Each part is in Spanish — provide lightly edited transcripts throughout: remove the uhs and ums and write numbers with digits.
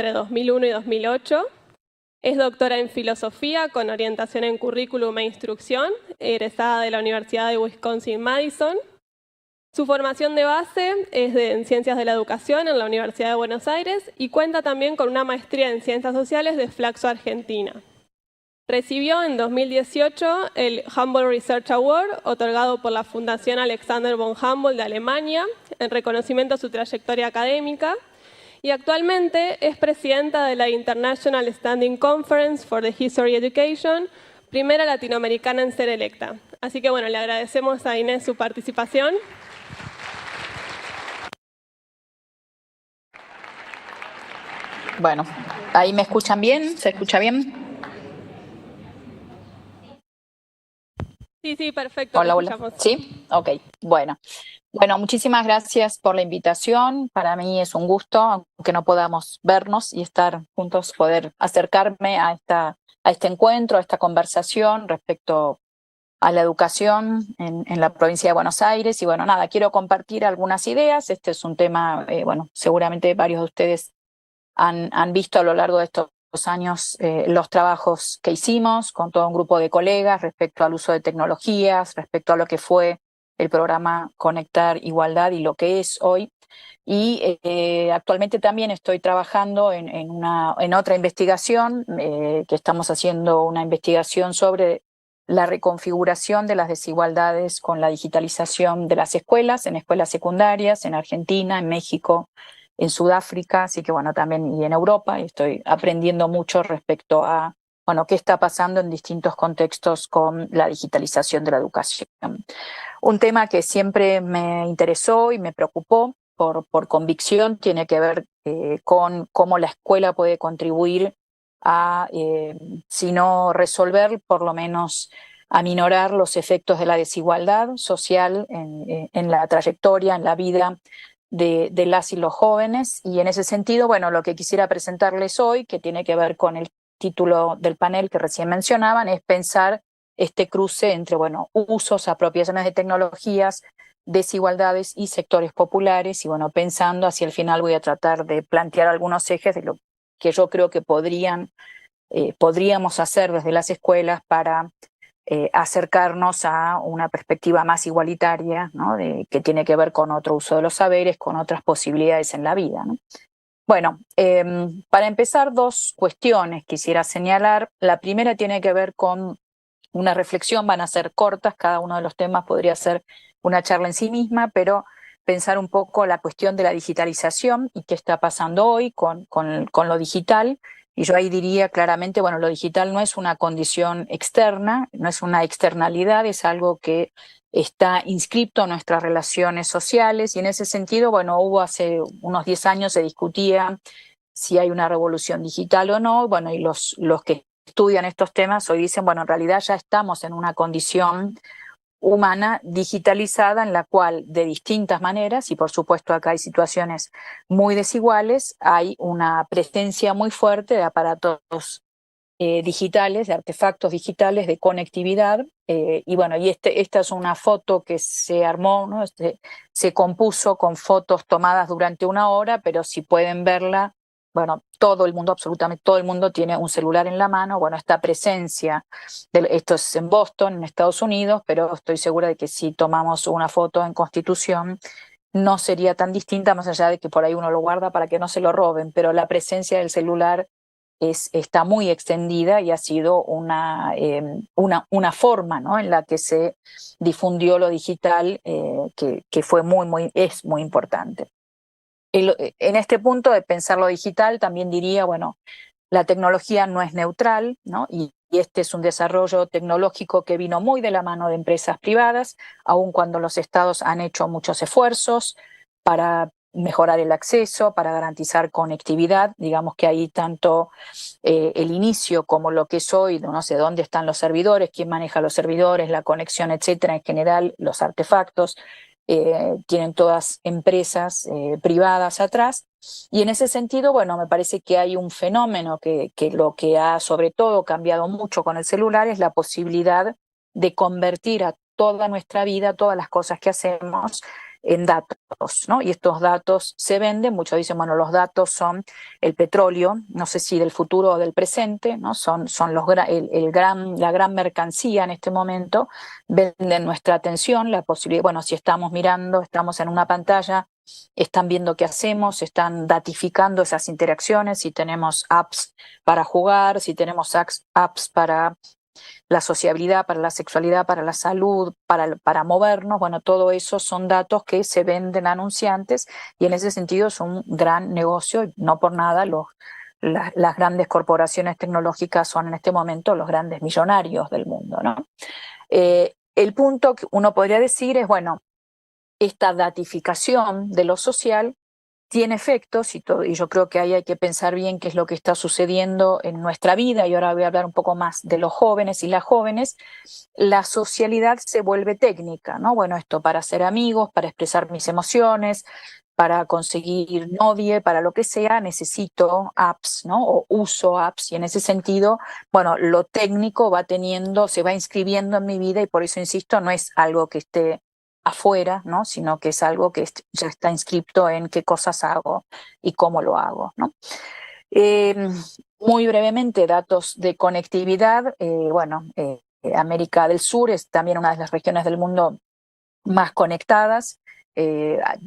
entre 2001 y 2008. Es doctora en Filosofía con orientación en Currículum e Instrucción, egresada de la Universidad de Wisconsin-Madison. Su formación de base es en Ciencias de la Educación en la Universidad de Buenos Aires y cuenta también con una maestría en Ciencias Sociales de Flaxo Argentina. Recibió en 2018 el Humboldt Research Award, otorgado por la Fundación Alexander von Humboldt de Alemania, en reconocimiento a su trayectoria académica, y actualmente es presidenta de la International Standing Conference for the History Education, primera latinoamericana en ser electa. Así que bueno, le agradecemos a Inés su participación. Bueno, ¿ahí me escuchan bien? ¿Se escucha bien? Sí, perfecto. Hola, hola. ¿Sí? Ok, bueno. Bueno, muchísimas gracias por la invitación. Para mí es un gusto, aunque no podamos vernos y estar juntos, poder acercarme a este encuentro, a esta conversación respecto a la educación en la provincia de Buenos Aires. Y bueno, nada, quiero compartir algunas ideas. Este es un tema, bueno, seguramente varios de ustedes han visto a lo largo de estos años los trabajos que hicimos con todo un grupo de colegas respecto al uso de tecnologías, respecto a lo que fue el programa Conectar Igualdad y lo que es hoy. Y actualmente también estoy trabajando en otra investigación, que estamos haciendo una investigación sobre la reconfiguración de las desigualdades con la digitalización de las escuelas, en escuelas secundarias, en Argentina, en México, en Sudáfrica, así que bueno, también y en Europa, y estoy aprendiendo mucho respecto a, bueno, qué está pasando en distintos contextos con la digitalización de la educación. Un tema que siempre me interesó y me preocupó por convicción tiene que ver con cómo la escuela puede contribuir a, si no resolver, por lo menos aminorar los efectos de la desigualdad social en la trayectoria, en la vida de las y los jóvenes. Y en ese sentido, bueno, lo que quisiera presentarles hoy, que tiene que ver con el título del panel que recién mencionaban, es pensar este cruce entre, bueno, usos, apropiaciones de tecnologías, desigualdades y sectores populares. Y bueno, pensando hacia el final voy a tratar de plantear algunos ejes de lo que yo creo que podríamos hacer desde las escuelas para acercarnos a una perspectiva más igualitaria, ¿no? Que tiene que ver con otro uso de los saberes, con otras posibilidades en la vida, ¿no? Bueno, para empezar, dos cuestiones quisiera señalar. La primera tiene que ver con una reflexión, van a ser cortas, cada uno de los temas podría ser una charla en sí misma, pero pensar un poco la cuestión de la digitalización y qué está pasando hoy con lo digital. Y yo ahí diría claramente, bueno, lo digital no es una condición externa, no es una externalidad, es algo que está inscripto en nuestras relaciones sociales. Y en ese sentido, bueno, hace unos 10 años se discutía si hay una revolución digital o no. Bueno, y los que estudian estos temas hoy dicen, bueno, en realidad ya estamos en una condición humana digitalizada en la cual de distintas maneras, y por supuesto acá hay situaciones muy desiguales, hay una presencia muy fuerte de aparatos digitales, de artefactos digitales, de conectividad. Y bueno, y esta es una foto que se armó, ¿no? Se compuso con fotos tomadas durante una hora, pero si pueden verla, bueno, todo el mundo, absolutamente todo el mundo tiene un celular en la mano. Bueno, esta presencia, esto es en Boston, en Estados Unidos, pero estoy segura de que si tomamos una foto en Constitución, no sería tan distinta, más allá de que por ahí uno lo guarda para que no se lo roben, pero la presencia del celular está muy extendida y ha sido una forma, ¿no?, en la que se difundió lo digital, que fue es muy importante. En este punto de pensar lo digital también diría, bueno, la tecnología no es neutral, ¿no? Y este es un desarrollo tecnológico que vino muy de la mano de empresas privadas, aun cuando los estados han hecho muchos esfuerzos para mejorar el acceso, para garantizar conectividad. Digamos que ahí tanto el inicio como lo que es hoy, no sé dónde están los servidores, quién maneja los servidores, la conexión, etcétera, en general, los artefactos, tienen todas empresas privadas atrás. Y en ese sentido, bueno, me parece que hay un fenómeno que lo que ha sobre todo cambiado mucho con el celular es la posibilidad de convertir a toda nuestra vida, todas las cosas que hacemos, en datos, ¿no? Y estos datos se venden, muchos dicen, bueno, los datos son el petróleo, no sé si del futuro o del presente, ¿no? Son la gran mercancía en este momento, venden nuestra atención, la posibilidad, bueno, si estamos mirando, estamos en una pantalla, están viendo qué hacemos, están datificando esas interacciones, si tenemos apps para jugar, si tenemos apps para la sociabilidad, para la sexualidad, para la salud, para movernos, bueno, todo eso son datos que se venden a anunciantes y en ese sentido es un gran negocio y no por nada las grandes corporaciones tecnológicas son en este momento los grandes millonarios del mundo, ¿no? El punto que uno podría decir es, bueno, esta datificación de lo social tiene efectos y yo creo que ahí hay que pensar bien qué es lo que está sucediendo en nuestra vida y ahora voy a hablar un poco más de los jóvenes y las jóvenes. La socialidad se vuelve técnica, ¿no? Bueno, esto para ser amigos, para expresar mis emociones, para conseguir novia, para lo que sea, necesito apps, ¿no? O uso apps y en ese sentido, bueno, lo técnico se va inscribiendo en mi vida y por eso insisto, no es algo que esté afuera, ¿no? Sino que es algo que ya está inscripto en qué cosas hago y cómo lo hago, ¿no? Muy brevemente, datos de conectividad. América del Sur es también una de las regiones del mundo más conectadas.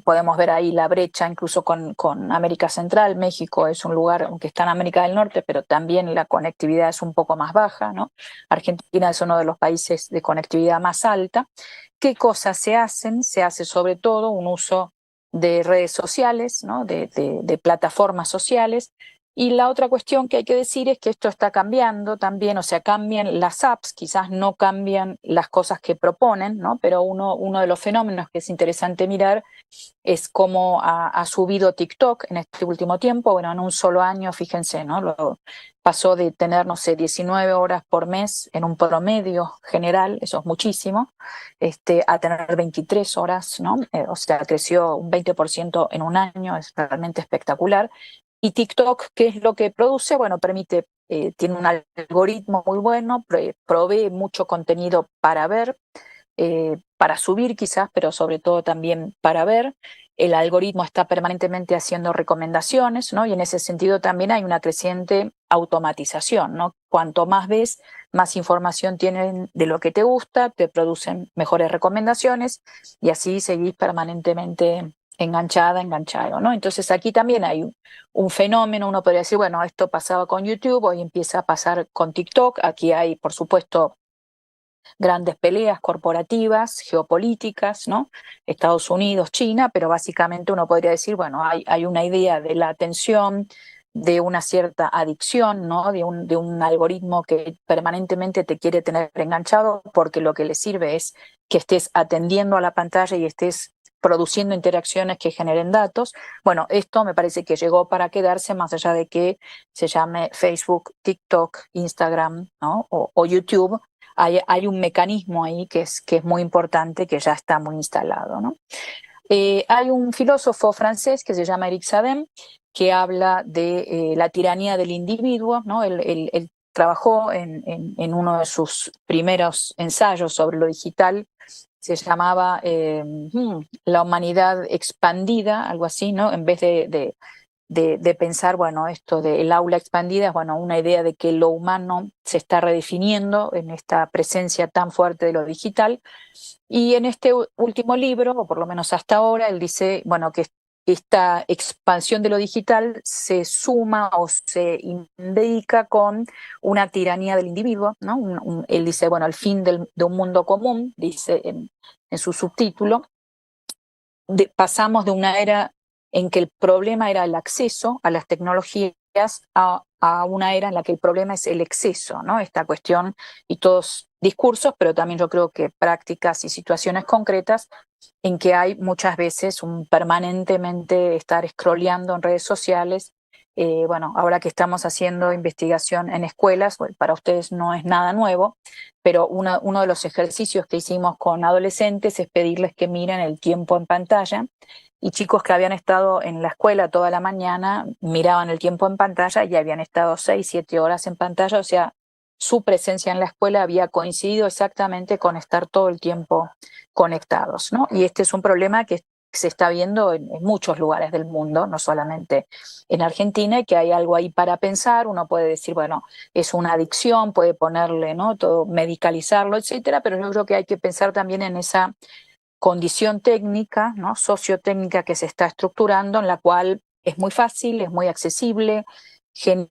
Podemos ver ahí la brecha incluso con América Central. México es un lugar, aunque está en América del Norte, pero también la conectividad es un poco más baja, ¿no? Argentina es uno de los países de conectividad más alta. ¿Qué cosas se hacen? Se hace sobre todo un uso de redes sociales, ¿no? de plataformas sociales. Y la otra cuestión que hay que decir es que esto está cambiando también, o sea, cambian las apps, quizás no cambian las cosas que proponen, ¿no? Pero uno de los fenómenos que es interesante mirar es cómo ha subido TikTok en este último tiempo. Bueno, en un solo año, fíjense, ¿no? Pasó de tener, no sé, 19 horas por mes en un promedio general, eso es muchísimo, a tener 23 horas, ¿no? O sea, creció un 20% en un año, es realmente espectacular. Y TikTok, ¿qué es lo que produce? Bueno, tiene un algoritmo muy bueno, provee mucho contenido para ver, para subir quizás, pero sobre todo también para ver. El algoritmo está permanentemente haciendo recomendaciones, ¿no? Y en ese sentido también hay una creciente automatización, ¿no? Cuanto más ves, más información tienen de lo que te gusta, te producen mejores recomendaciones y así seguís permanentemente enganchado, ¿no? Entonces aquí también hay un fenómeno, uno podría decir, bueno, esto pasaba con YouTube, hoy empieza a pasar con TikTok, aquí hay, por supuesto, grandes peleas corporativas, geopolíticas, ¿no? Estados Unidos, China, pero básicamente uno podría decir, bueno, hay una idea de la atención, de una cierta adicción, ¿no? De un algoritmo que permanentemente te quiere tener enganchado porque lo que le sirve es que estés atendiendo a la pantalla y estés produciendo interacciones que generen datos. Bueno, esto me parece que llegó para quedarse más allá de que se llame Facebook, TikTok, Instagram, ¿no? O YouTube. Hay un mecanismo ahí que es muy importante, que ya está muy instalado, ¿no? Hay un filósofo francés que se llama Eric Sadem, que habla de la tiranía del individuo, ¿no? Él trabajó en uno de sus primeros ensayos sobre lo digital, se llamaba La humanidad expandida, algo así, ¿no? En vez de pensar, bueno, esto del aula expandida es, bueno, una idea de que lo humano se está redefiniendo en esta presencia tan fuerte de lo digital. Y en este último libro, o por lo menos hasta ahora, él dice, bueno, que esta expansión de lo digital se suma o se indica con una tiranía del individuo, ¿no? Él dice, bueno, al fin de un mundo común, dice en su subtítulo, pasamos de una era en que el problema era el acceso a las tecnologías a una era en la que el problema es el exceso, ¿no? Esta cuestión y todos discursos, pero también yo creo que prácticas y situaciones concretas en que hay muchas veces un permanentemente estar scrolleando en redes sociales. Bueno, ahora que estamos haciendo investigación en escuelas, bueno, para ustedes no es nada nuevo, pero uno de los ejercicios que hicimos con adolescentes es pedirles que miren el tiempo en pantalla y chicos que habían estado en la escuela toda la mañana miraban el tiempo en pantalla y habían estado 6, 7 horas en pantalla, o sea, su presencia en la escuela había coincidido exactamente con estar todo el tiempo conectados, ¿no? Y este es un problema que se está viendo en muchos lugares del mundo, no solamente en Argentina, y que hay algo ahí para pensar. Uno puede decir, bueno, es una adicción, puede ponerle, ¿no?, todo, medicalizarlo, etcétera, pero yo creo que hay que pensar también en esa condición técnica, ¿no?, sociotécnica que se está estructurando, en la cual es muy fácil, es muy accesible, genera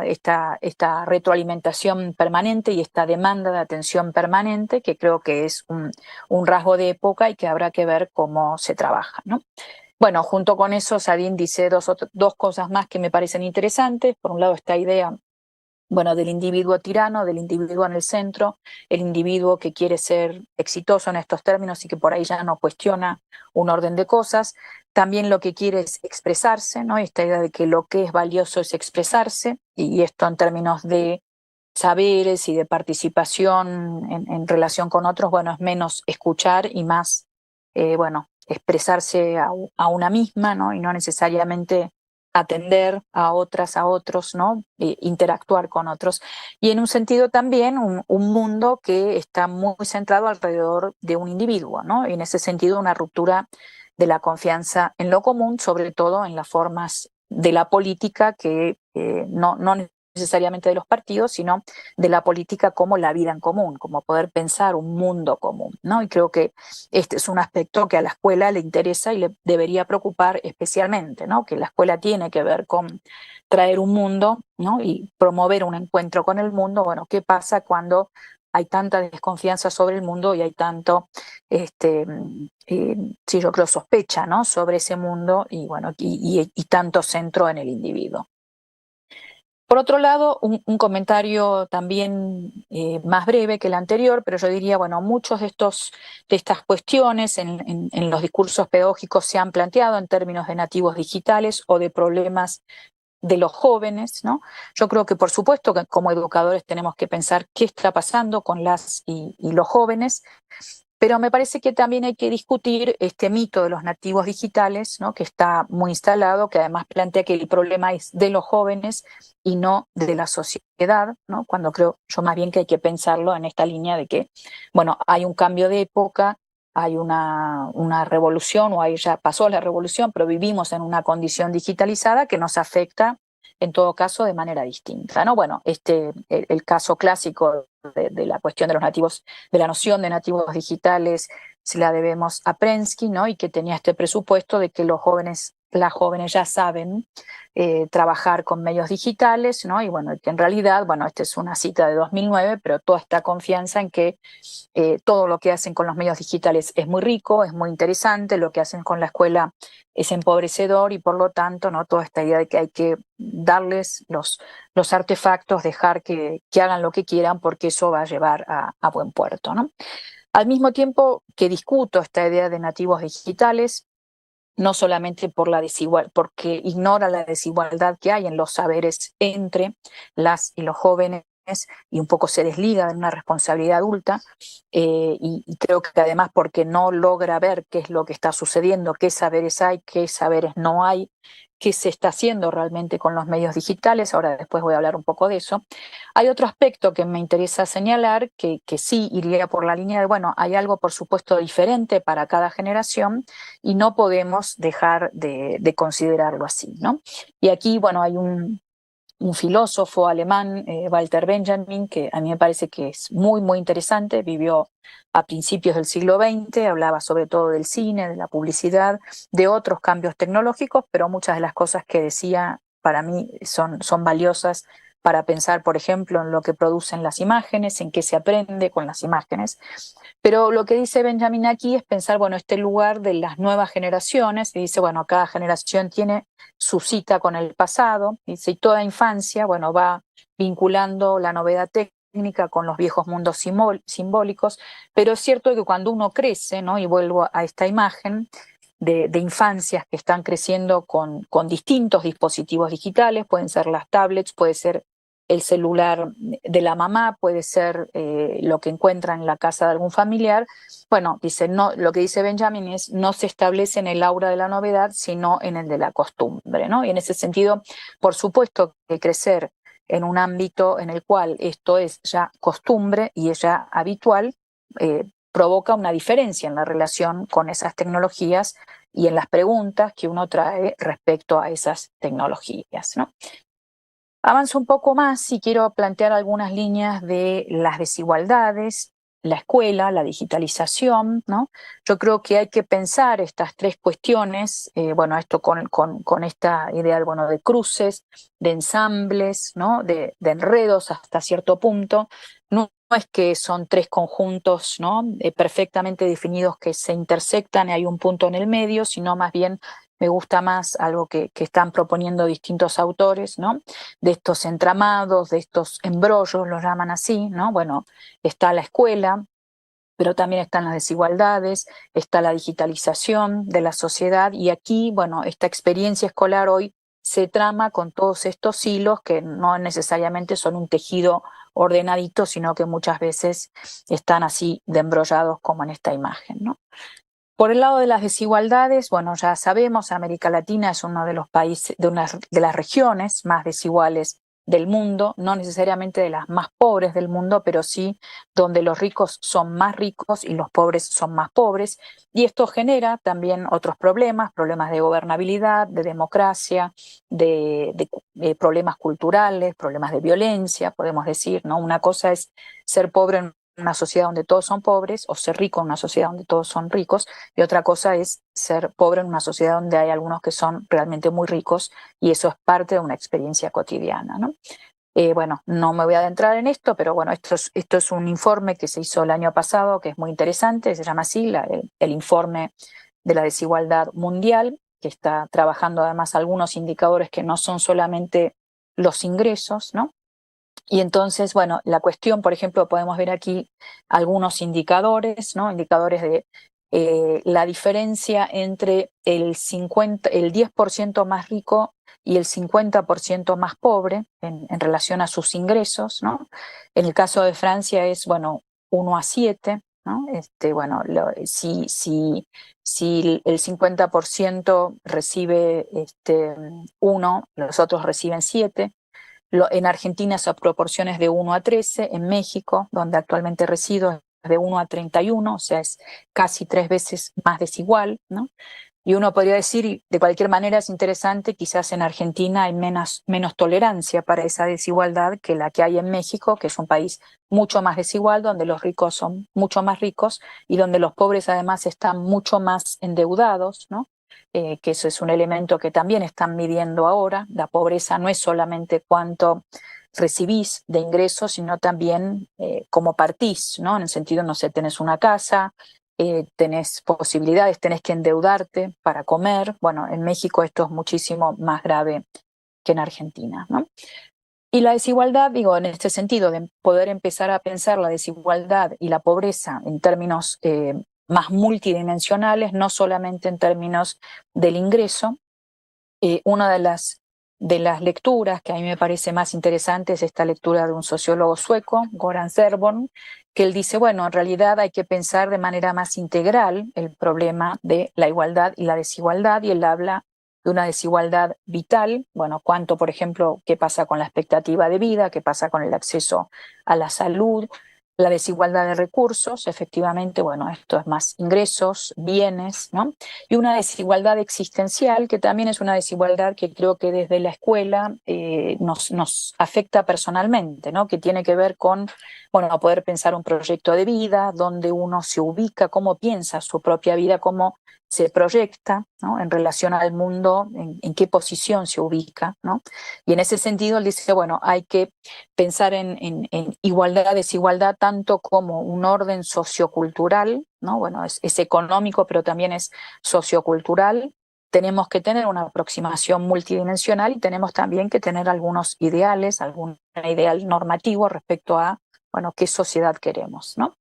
esta retroalimentación permanente y esta demanda de atención permanente, que creo que es un rasgo de época y que habrá que ver cómo se trabaja, ¿no? Bueno, junto con eso, Sadin dice dos cosas más que me parecen interesantes. Por un lado, esta idea, bueno, del individuo tirano, del individuo en el centro, el individuo que quiere ser exitoso en estos términos y que por ahí ya no cuestiona un orden de cosas. También lo que quiere es expresarse, ¿no? Esta idea de que lo que es valioso es expresarse, y esto en términos de saberes y de participación en relación con otros, bueno, es menos escuchar y más, bueno, expresarse a una misma, ¿no? Y no necesariamente atender a otras, a otros, ¿no? Interactuar con otros. Y en un sentido también un mundo que está muy centrado alrededor de un individuo, ¿no? Y en ese sentido una ruptura de la confianza en lo común, sobre todo en las formas de la política que no necesariamente de los partidos, sino de la política como la vida en común, como poder pensar un mundo común, ¿no? Y creo que este es un aspecto que a la escuela le interesa y le debería preocupar especialmente, ¿no? Que la escuela tiene que ver con traer un mundo, ¿no?, y promover un encuentro con el mundo. Bueno, ¿qué pasa cuando hay tanta desconfianza sobre el mundo y hay tanto, sí, yo creo, sospecha, ¿no?, sobre ese mundo, y bueno, y tanto centro en el individuo? Por otro lado, un comentario también más breve que el anterior, pero yo diría, bueno, muchos de estas cuestiones en los discursos pedagógicos se han planteado en términos de nativos digitales o de problemas de los jóvenes, ¿no? Yo creo que por supuesto que como educadores tenemos que pensar qué está pasando con las y los jóvenes, pero me parece que también hay que discutir este mito de los nativos digitales, ¿no?, que está muy instalado, que además plantea que el problema es de los jóvenes y no de la sociedad, ¿no? Cuando creo yo más bien que hay que pensarlo en esta línea de que, bueno, hay un cambio de época, hay una revolución, o ahí ya pasó la revolución, pero vivimos en una condición digitalizada que nos afecta en todo caso de manera distinta, ¿no? Bueno, el caso clásico de la cuestión de los nativos, de la noción de nativos digitales, se la debemos a Prensky, ¿no? Y que tenía este presupuesto de que las jóvenes ya saben trabajar con medios digitales, ¿no? Y bueno, que en realidad, bueno, esta es una cita de 2009, pero toda esta confianza en que todo lo que hacen con los medios digitales es muy rico, es muy interesante, lo que hacen con la escuela es empobrecedor, y por lo tanto, ¿no?, toda esta idea de que hay que darles los artefactos, dejar que hagan lo que quieran, porque eso va a llevar a buen puerto, ¿no? Al mismo tiempo que discuto esta idea de nativos digitales, no solamente porque ignora la desigualdad que hay en los saberes entre las y los jóvenes, y un poco se desliga de una responsabilidad adulta, y creo que además porque no logra ver qué es lo que está sucediendo, qué saberes hay, qué saberes no hay, qué se está haciendo realmente con los medios digitales. Ahora después voy a hablar un poco de eso. Hay otro aspecto que me interesa señalar, que sí iría por la línea de, bueno, hay algo por supuesto diferente para cada generación y no podemos dejar de considerarlo así, ¿no? Y aquí, bueno, hay un filósofo alemán, Walter Benjamin, que a mí me parece que es muy, muy interesante. Vivió a principios del siglo XX, hablaba sobre todo del cine, de la publicidad, de otros cambios tecnológicos, pero muchas de las cosas que decía para mí son valiosas para pensar, por ejemplo, en lo que producen las imágenes, en qué se aprende con las imágenes. Pero lo que dice Benjamin aquí es pensar, bueno, este lugar de las nuevas generaciones, y dice, bueno, cada generación tiene su cita con el pasado, dice, y toda infancia, bueno, va vinculando la novedad técnica con los viejos mundos simbólicos, pero es cierto que cuando uno crece, ¿no?, y vuelvo a esta imagen de infancias que están creciendo con distintos dispositivos digitales, pueden ser las tablets, puede ser el celular de la mamá, puede ser lo que encuentra en la casa de algún familiar. Bueno, dice, no, lo que dice Benjamin es, no se establece en el aura de la novedad, sino en el de la costumbre, ¿no? Y en ese sentido, por supuesto que crecer en un ámbito en el cual esto es ya costumbre y es ya habitual, provoca una diferencia en la relación con esas tecnologías y en las preguntas que uno trae respecto a esas tecnologías, ¿no? Avanzo un poco más y quiero plantear algunas líneas de las desigualdades, la escuela, la digitalización, ¿no? Yo creo que hay que pensar estas tres cuestiones, bueno, esto con esta idea bueno, de cruces, de ensambles, ¿no? De enredos hasta cierto punto. No, no es que son tres conjuntos, ¿no? Perfectamente definidos que se intersectan y hay un punto en el medio, sino más bien me gusta más algo que están proponiendo distintos autores, ¿no? De estos entramados, de estos embrollos, los llaman así, ¿no? Bueno, está la escuela, pero también están las desigualdades, está la digitalización de la sociedad y aquí, bueno, esta experiencia escolar hoy se trama con todos estos hilos que no necesariamente son un tejido ordenadito, sino que muchas veces están así de embrollados como en esta imagen, ¿no? Por el lado de las desigualdades, bueno, ya sabemos, América Latina es uno de los países, de las regiones más desiguales del mundo, no necesariamente de las más pobres del mundo, pero sí donde los ricos son más ricos y los pobres son más pobres. Y esto genera también otros problemas, problemas de gobernabilidad, de democracia, de problemas culturales, problemas de violencia, podemos decir, ¿no? Una cosa es ser pobre en una sociedad donde todos son pobres o ser rico en una sociedad donde todos son ricos y otra cosa es ser pobre en una sociedad donde hay algunos que son realmente muy ricos y eso es parte de una experiencia cotidiana, ¿no? Bueno, no me voy a adentrar en esto, pero bueno, esto es un informe que se hizo el año pasado que es muy interesante, se llama así, el informe de la desigualdad mundial, que está trabajando además algunos indicadores que no son solamente los ingresos, ¿no? Y entonces, bueno, la cuestión, por ejemplo, podemos ver aquí algunos indicadores, ¿no? Indicadores de la diferencia entre el 10% más rico y el 50% más pobre en relación a sus ingresos, ¿no? En el caso de Francia es, bueno, 1 a 7, ¿no? Bueno, si el 50% recibe 1, los otros reciben 7. En Argentina esa proporción es de 1 a 13, en México, donde actualmente resido, es de 1 a 31, o sea, es casi 3 veces más desigual, ¿no? Y uno podría decir, y de cualquier manera es interesante, quizás en Argentina hay menos tolerancia para esa desigualdad que la que hay en México, que es un país mucho más desigual, donde los ricos son mucho más ricos y donde los pobres además están mucho más endeudados, ¿no? Que eso es un elemento que también están midiendo ahora. La pobreza no es solamente cuánto recibís de ingresos, sino también cómo partís, ¿no? En el sentido, no sé, tenés una casa, tenés posibilidades, tenés que endeudarte para comer. Bueno, en México esto es muchísimo más grave que en Argentina, ¿no? Y la desigualdad, digo, en este sentido, de poder empezar a pensar la desigualdad y la pobreza en términos más multidimensionales, no solamente en términos del ingreso. Una de las lecturas que a mí me parece más interesante es esta lectura de un sociólogo sueco, Goran Serborn, que él dice, bueno, en realidad hay que pensar de manera más integral el problema de la igualdad y la desigualdad, y él habla de una desigualdad vital, bueno, cuánto, por ejemplo, qué pasa con la expectativa de vida, qué pasa con el acceso a la salud, la desigualdad de recursos, efectivamente, bueno, esto es más ingresos, bienes, ¿no? Y una desigualdad existencial, que también es una desigualdad que creo que desde la escuela nos afecta personalmente, ¿no? Que tiene que ver con, bueno, poder pensar un proyecto de vida, donde uno se ubica, cómo piensa su propia vida, cómo se proyecta, ¿no? En relación al mundo, en qué posición se ubica, ¿no? Y en ese sentido él dice, bueno, hay que pensar en igualdad, desigualdad, tanto como un orden sociocultural, ¿no? Bueno, es económico, pero también es sociocultural. Tenemos que tener una aproximación multidimensional y tenemos también que tener algunos ideales, algún ideal normativo respecto a, bueno, qué sociedad queremos, ¿no?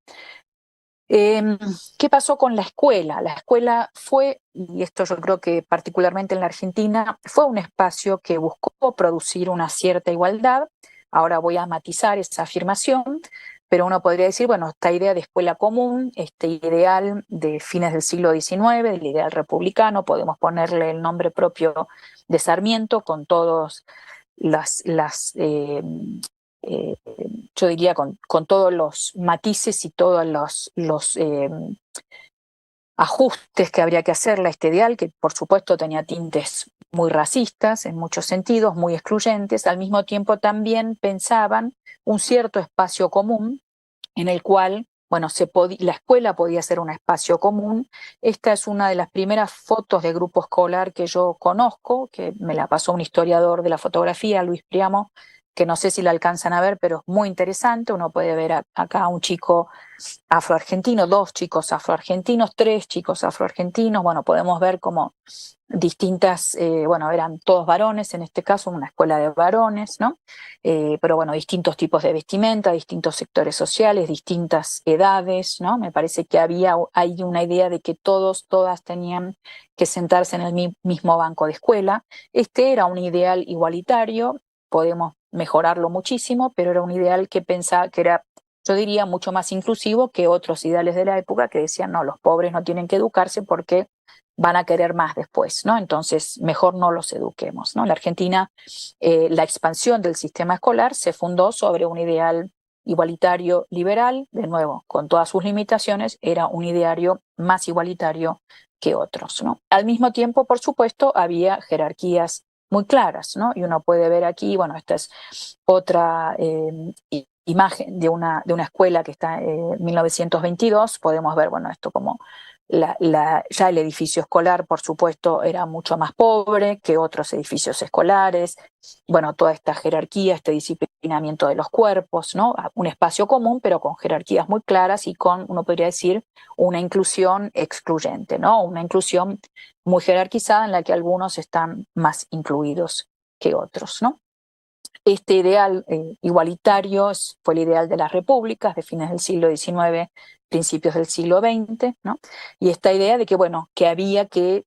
¿Qué pasó con la escuela? La escuela fue, y esto yo creo que particularmente en la Argentina, fue un espacio que buscó producir una cierta igualdad. Ahora voy a matizar esa afirmación, pero uno podría decir, bueno, esta idea de escuela común, este ideal de fines del siglo XIX, el ideal republicano, podemos ponerle el nombre propio de Sarmiento con todos eh, yo diría con todos los matices y todos ajustes que habría que hacerle a este ideal, que por supuesto tenía tintes muy racistas en muchos sentidos, muy excluyentes. Al mismo tiempo también pensaban un cierto espacio común en el cual, bueno, la escuela podía ser un espacio común. Esta es una de las primeras fotos de grupo escolar que yo conozco, que me la pasó un historiador de la fotografía, Luis Priamo, que no sé si la alcanzan a ver, pero es muy interesante. Uno puede ver acá a un chico afroargentino, dos chicos afroargentinos, tres chicos afroargentinos. Bueno, podemos ver como distintas, bueno, eran todos varones, en este caso una escuela de varones, ¿no? Pero bueno, distintos tipos de vestimenta, distintos sectores sociales, distintas edades, ¿no? Me parece que hay una idea de que todos, todas tenían que sentarse en el mismo banco de escuela. Este era un ideal igualitario, podemos mejorarlo muchísimo, pero era un ideal que pensaba que era, yo diría, mucho más inclusivo que otros ideales de la época que decían, no, los pobres no tienen que educarse porque van a querer más después, ¿no? Entonces, mejor no los eduquemos, ¿no? En la Argentina, la expansión del sistema escolar se fundó sobre un ideal igualitario liberal, de nuevo, con todas sus limitaciones, era un ideario más igualitario que otros, ¿no? Al mismo tiempo, por supuesto, había jerarquías muy claras, ¿no? Y uno puede ver aquí, bueno, esta es otra imagen de una escuela que está en 1922, podemos ver, bueno, esto como ya el edificio escolar, por supuesto, era mucho más pobre que otros edificios escolares. Bueno, toda esta jerarquía, este disciplinamiento de los cuerpos, ¿no? Un espacio común, pero con jerarquías muy claras y con, uno podría decir, una inclusión excluyente, ¿no? Una inclusión muy jerarquizada en la que algunos están más incluidos que otros, ¿no? Este ideal igualitario fue el ideal de las repúblicas de fines del siglo XIX, principios del siglo XX, ¿no? Y esta idea de que, bueno, que había que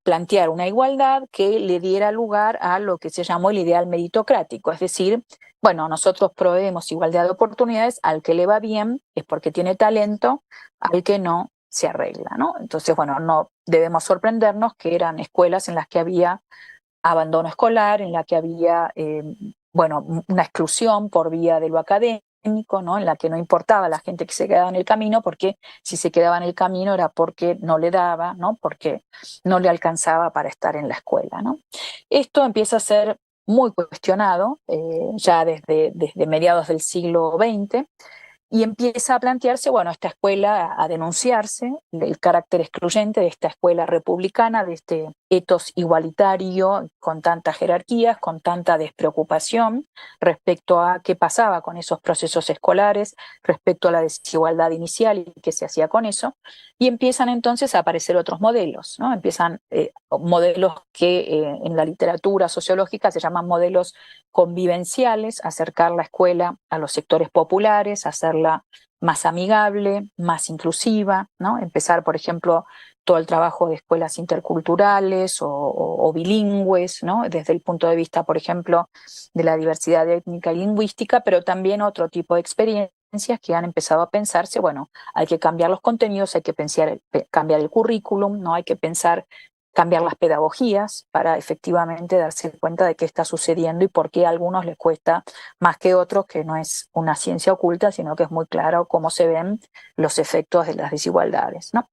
plantear una igualdad que le diera lugar a lo que se llamó el ideal meritocrático, es decir, bueno, nosotros proveemos igualdad de oportunidades, al que le va bien es porque tiene talento, al que no se arregla, ¿no? Entonces, bueno, no debemos sorprendernos que eran escuelas en las que había abandono escolar, en la que había, bueno, una exclusión por vía de lo académico, ¿no? En la que no importaba la gente que se quedaba en el camino, porque si se quedaba en el camino era porque no le daba, ¿no? Porque no le alcanzaba para estar en la escuela, ¿no? Esto empieza a ser muy cuestionado ya desde mediados del siglo XX, y empieza a plantearse, bueno, esta escuela, a denunciarse el carácter excluyente de esta escuela republicana, de este etos igualitario, con tantas jerarquías, con tanta despreocupación respecto a qué pasaba con esos procesos escolares, respecto a la desigualdad inicial y qué se hacía con eso, y empiezan entonces a aparecer otros modelos, ¿no? Empiezan modelos que en la literatura sociológica se llaman modelos convivenciales, acercar la escuela a los sectores populares, hacerla más amigable, más inclusiva, ¿no? Empezar, por ejemplo, todo el trabajo de escuelas interculturales o bilingües, ¿no? Desde el punto de vista, por ejemplo, de la diversidad étnica y lingüística, pero también otro tipo de experiencias que han empezado a pensarse, bueno, hay que cambiar los contenidos, hay que cambiar el currículum, ¿no? Hay que pensar cambiar las pedagogías para efectivamente darse cuenta de qué está sucediendo y por qué a algunos les cuesta más que otros, que no es una ciencia oculta, sino que es muy claro cómo se ven los efectos de las desigualdades, ¿no?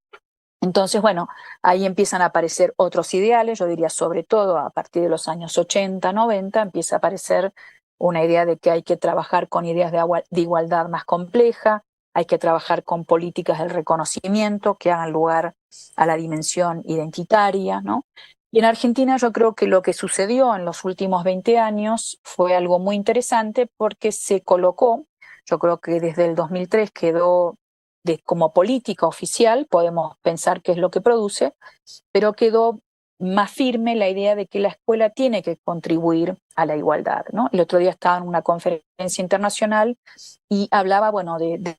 Entonces, bueno, ahí empiezan a aparecer otros ideales, yo diría sobre todo a partir de los años 80, 90, empieza a aparecer una idea de que hay que trabajar con ideas de igualdad más compleja, hay que trabajar con políticas del reconocimiento que hagan lugar a la dimensión identitaria, ¿no? Y en Argentina yo creo que lo que sucedió en los últimos 20 años fue algo muy interesante porque se colocó, yo creo que desde el 2003 quedó como política oficial, podemos pensar qué es lo que produce, pero quedó más firme la idea de que la escuela tiene que contribuir a la igualdad, ¿no? El otro día estaba en una conferencia internacional y hablaba, bueno, de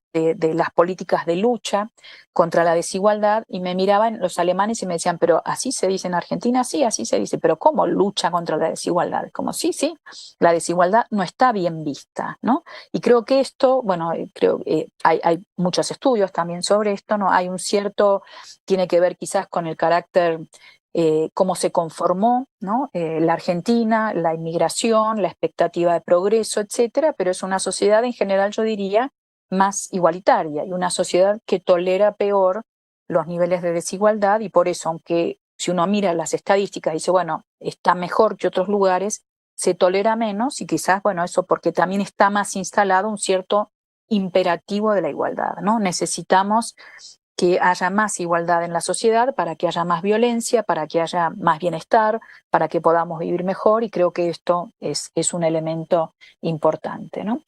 las políticas de lucha contra la desigualdad, y me miraban los alemanes y me decían, pero ¿así se dice en Argentina? Sí, así se dice, pero ¿cómo lucha contra la desigualdad? Como sí, sí, la desigualdad no está bien vista, ¿no? Y creo que esto, bueno, creo que hay muchos estudios también sobre esto, ¿no? Hay un cierto, tiene que ver quizás con el carácter cómo se conformó, ¿no? La Argentina, la inmigración, la expectativa de progreso, etcétera, pero es una sociedad en general, yo diría, más igualitaria y una sociedad que tolera peor los niveles de desigualdad y por eso, aunque si uno mira las estadísticas y dice, bueno, está mejor que otros lugares, se tolera menos y quizás, bueno, eso porque también está más instalado un cierto imperativo de la igualdad, ¿no? Necesitamos que haya más igualdad en la sociedad para que haya más violencia, para que haya más bienestar, para que podamos vivir mejor y creo que esto es un elemento importante, ¿no?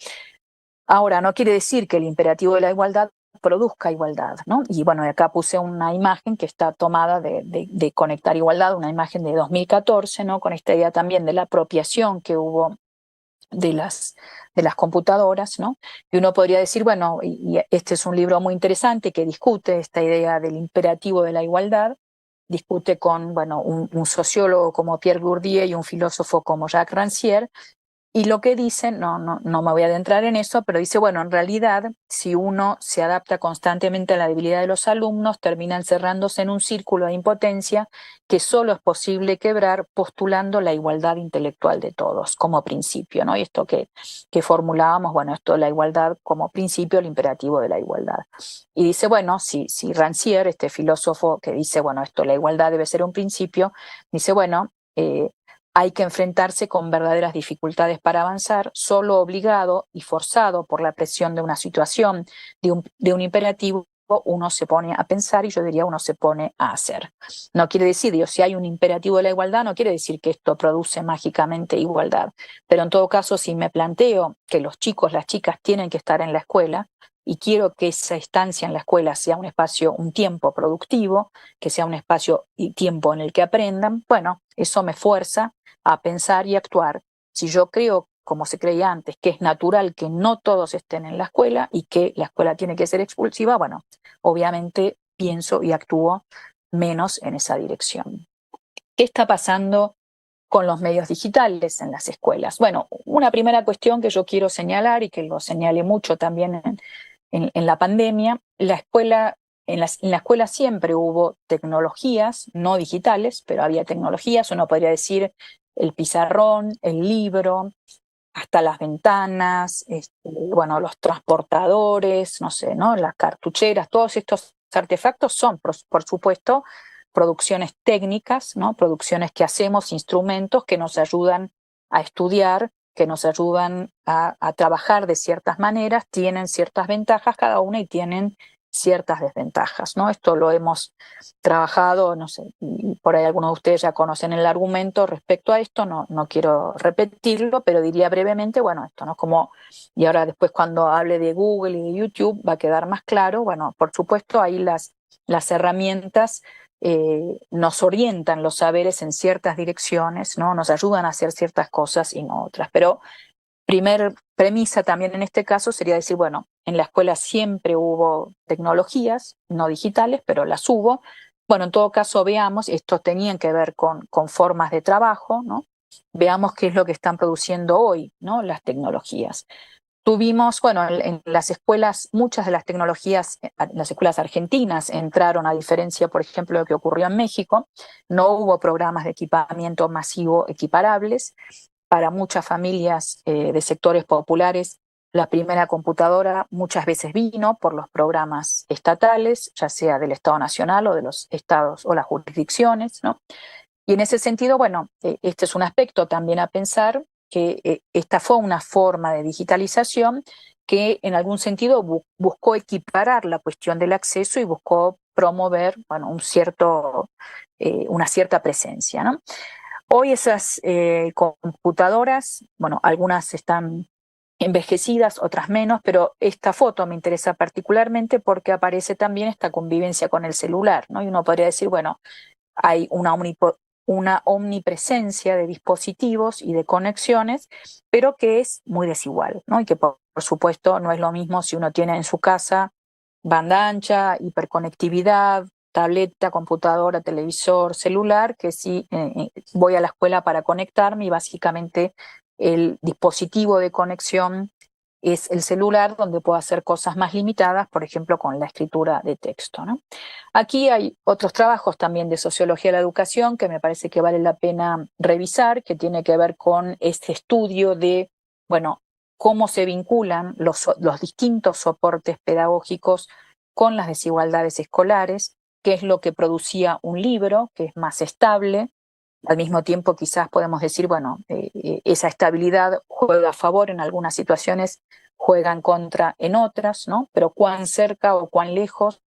Ahora, no quiere decir que el imperativo de la igualdad produzca igualdad, ¿no? Y bueno, acá puse una imagen que está tomada de Conectar Igualdad, una imagen de 2014, ¿no? Con esta idea también de la apropiación que hubo de las computadoras, ¿no? Y uno podría decir, bueno, y este es un libro muy interesante que discute esta idea del imperativo de la igualdad, discute con, bueno, un sociólogo como Pierre Bourdieu y un filósofo como Jacques Rancière, y lo que dice, no me voy a adentrar en eso, pero dice, bueno, en realidad, si uno se adapta constantemente a la debilidad de los alumnos, termina encerrándose en un círculo de impotencia que solo es posible quebrar postulando la igualdad intelectual de todos como principio, ¿no? Y esto que formulábamos, bueno, esto de la igualdad como principio, el imperativo de la igualdad. Y dice, bueno, si Rancière, este filósofo que dice, bueno, esto, la igualdad debe ser un principio, dice, bueno, hay que enfrentarse con verdaderas dificultades para avanzar, solo obligado y forzado por la presión de una situación, de un imperativo, uno se pone a pensar y yo diría uno se pone a hacer. No quiere decir, Dios, si hay un imperativo de la igualdad, no quiere decir que esto produce mágicamente igualdad, pero en todo caso, si me planteo que los chicos, las chicas tienen que estar en la escuela, y quiero que esa estancia en la escuela sea un espacio, un tiempo productivo, que sea un espacio y tiempo en el que aprendan, bueno, eso me fuerza a pensar y actuar. Si yo creo, como se creía antes, que es natural que no todos estén en la escuela y que la escuela tiene que ser expulsiva, bueno, obviamente pienso y actúo menos en esa dirección. ¿Qué está pasando con los medios digitales en las escuelas? Bueno, una primera cuestión que yo quiero señalar y que lo señalé mucho también en la pandemia, en la escuela siempre hubo tecnologías, no digitales, pero había tecnologías, uno podría decir el pizarrón, el libro, hasta las ventanas, bueno, los transportadores, no sé, ¿no? Las cartucheras, todos estos artefactos son, por supuesto, producciones técnicas, ¿no? Producciones que hacemos, instrumentos que nos ayudan a estudiar, que nos ayudan a trabajar de ciertas maneras, tienen ciertas ventajas cada una y tienen ciertas desventajas, ¿no? Esto lo hemos trabajado, no sé, y por ahí algunos de ustedes ya conocen el argumento respecto a esto, no quiero repetirlo, pero diría brevemente, bueno, esto, ¿no? Como, y ahora después cuando hable de Google y de YouTube va a quedar más claro, bueno, por supuesto ahí las herramientas nos orientan los saberes en ciertas direcciones, ¿no? Nos ayudan a hacer ciertas cosas y no otras, pero primer premisa también en este caso sería decir, bueno, en la escuela siempre hubo tecnologías, no digitales, pero las hubo. Bueno, en todo caso veamos, esto tenían que ver con formas de trabajo, ¿no? Veamos qué es lo que están produciendo hoy, ¿no? Las tecnologías. Tuvimos, bueno, en las escuelas, muchas de las tecnologías, en las escuelas argentinas entraron, a diferencia, por ejemplo, de lo que ocurrió en México, no hubo programas de equipamiento masivo equiparables. Para muchas familias de sectores populares, la primera computadora muchas veces vino por los programas estatales, ya sea del Estado Nacional o de los estados o las jurisdicciones, ¿no? Y en ese sentido, bueno, este es un aspecto también a pensar, que esta fue una forma de digitalización que en algún sentido buscó equiparar la cuestión del acceso y buscó promover, bueno, una cierta presencia, ¿no? Hoy esas computadoras, bueno, algunas están envejecidas, otras menos, pero esta foto me interesa particularmente porque aparece también esta convivencia con el celular, ¿no? Y uno podría decir, bueno, hay una omnipresencia de dispositivos y de conexiones, pero que es muy desigual, ¿no? Y que por supuesto no es lo mismo si uno tiene en su casa banda ancha, hiperconectividad, tableta, computadora, televisor, celular, que si voy a la escuela para conectarme y básicamente el dispositivo de conexión es el celular, donde puedo hacer cosas más limitadas, por ejemplo, con la escritura de texto, ¿no? Aquí hay otros trabajos también de sociología de la educación que me parece que vale la pena revisar, que tiene que ver con este estudio de, bueno, cómo se vinculan los distintos soportes pedagógicos con las desigualdades escolares. qué es lo que producía un libro, que es más estable. Al mismo tiempo, quizás podemos decir, bueno, esa estabilidad juega a favor en algunas situaciones, juega en contra en otras, ¿no? Pero cuán cerca o cuán lejos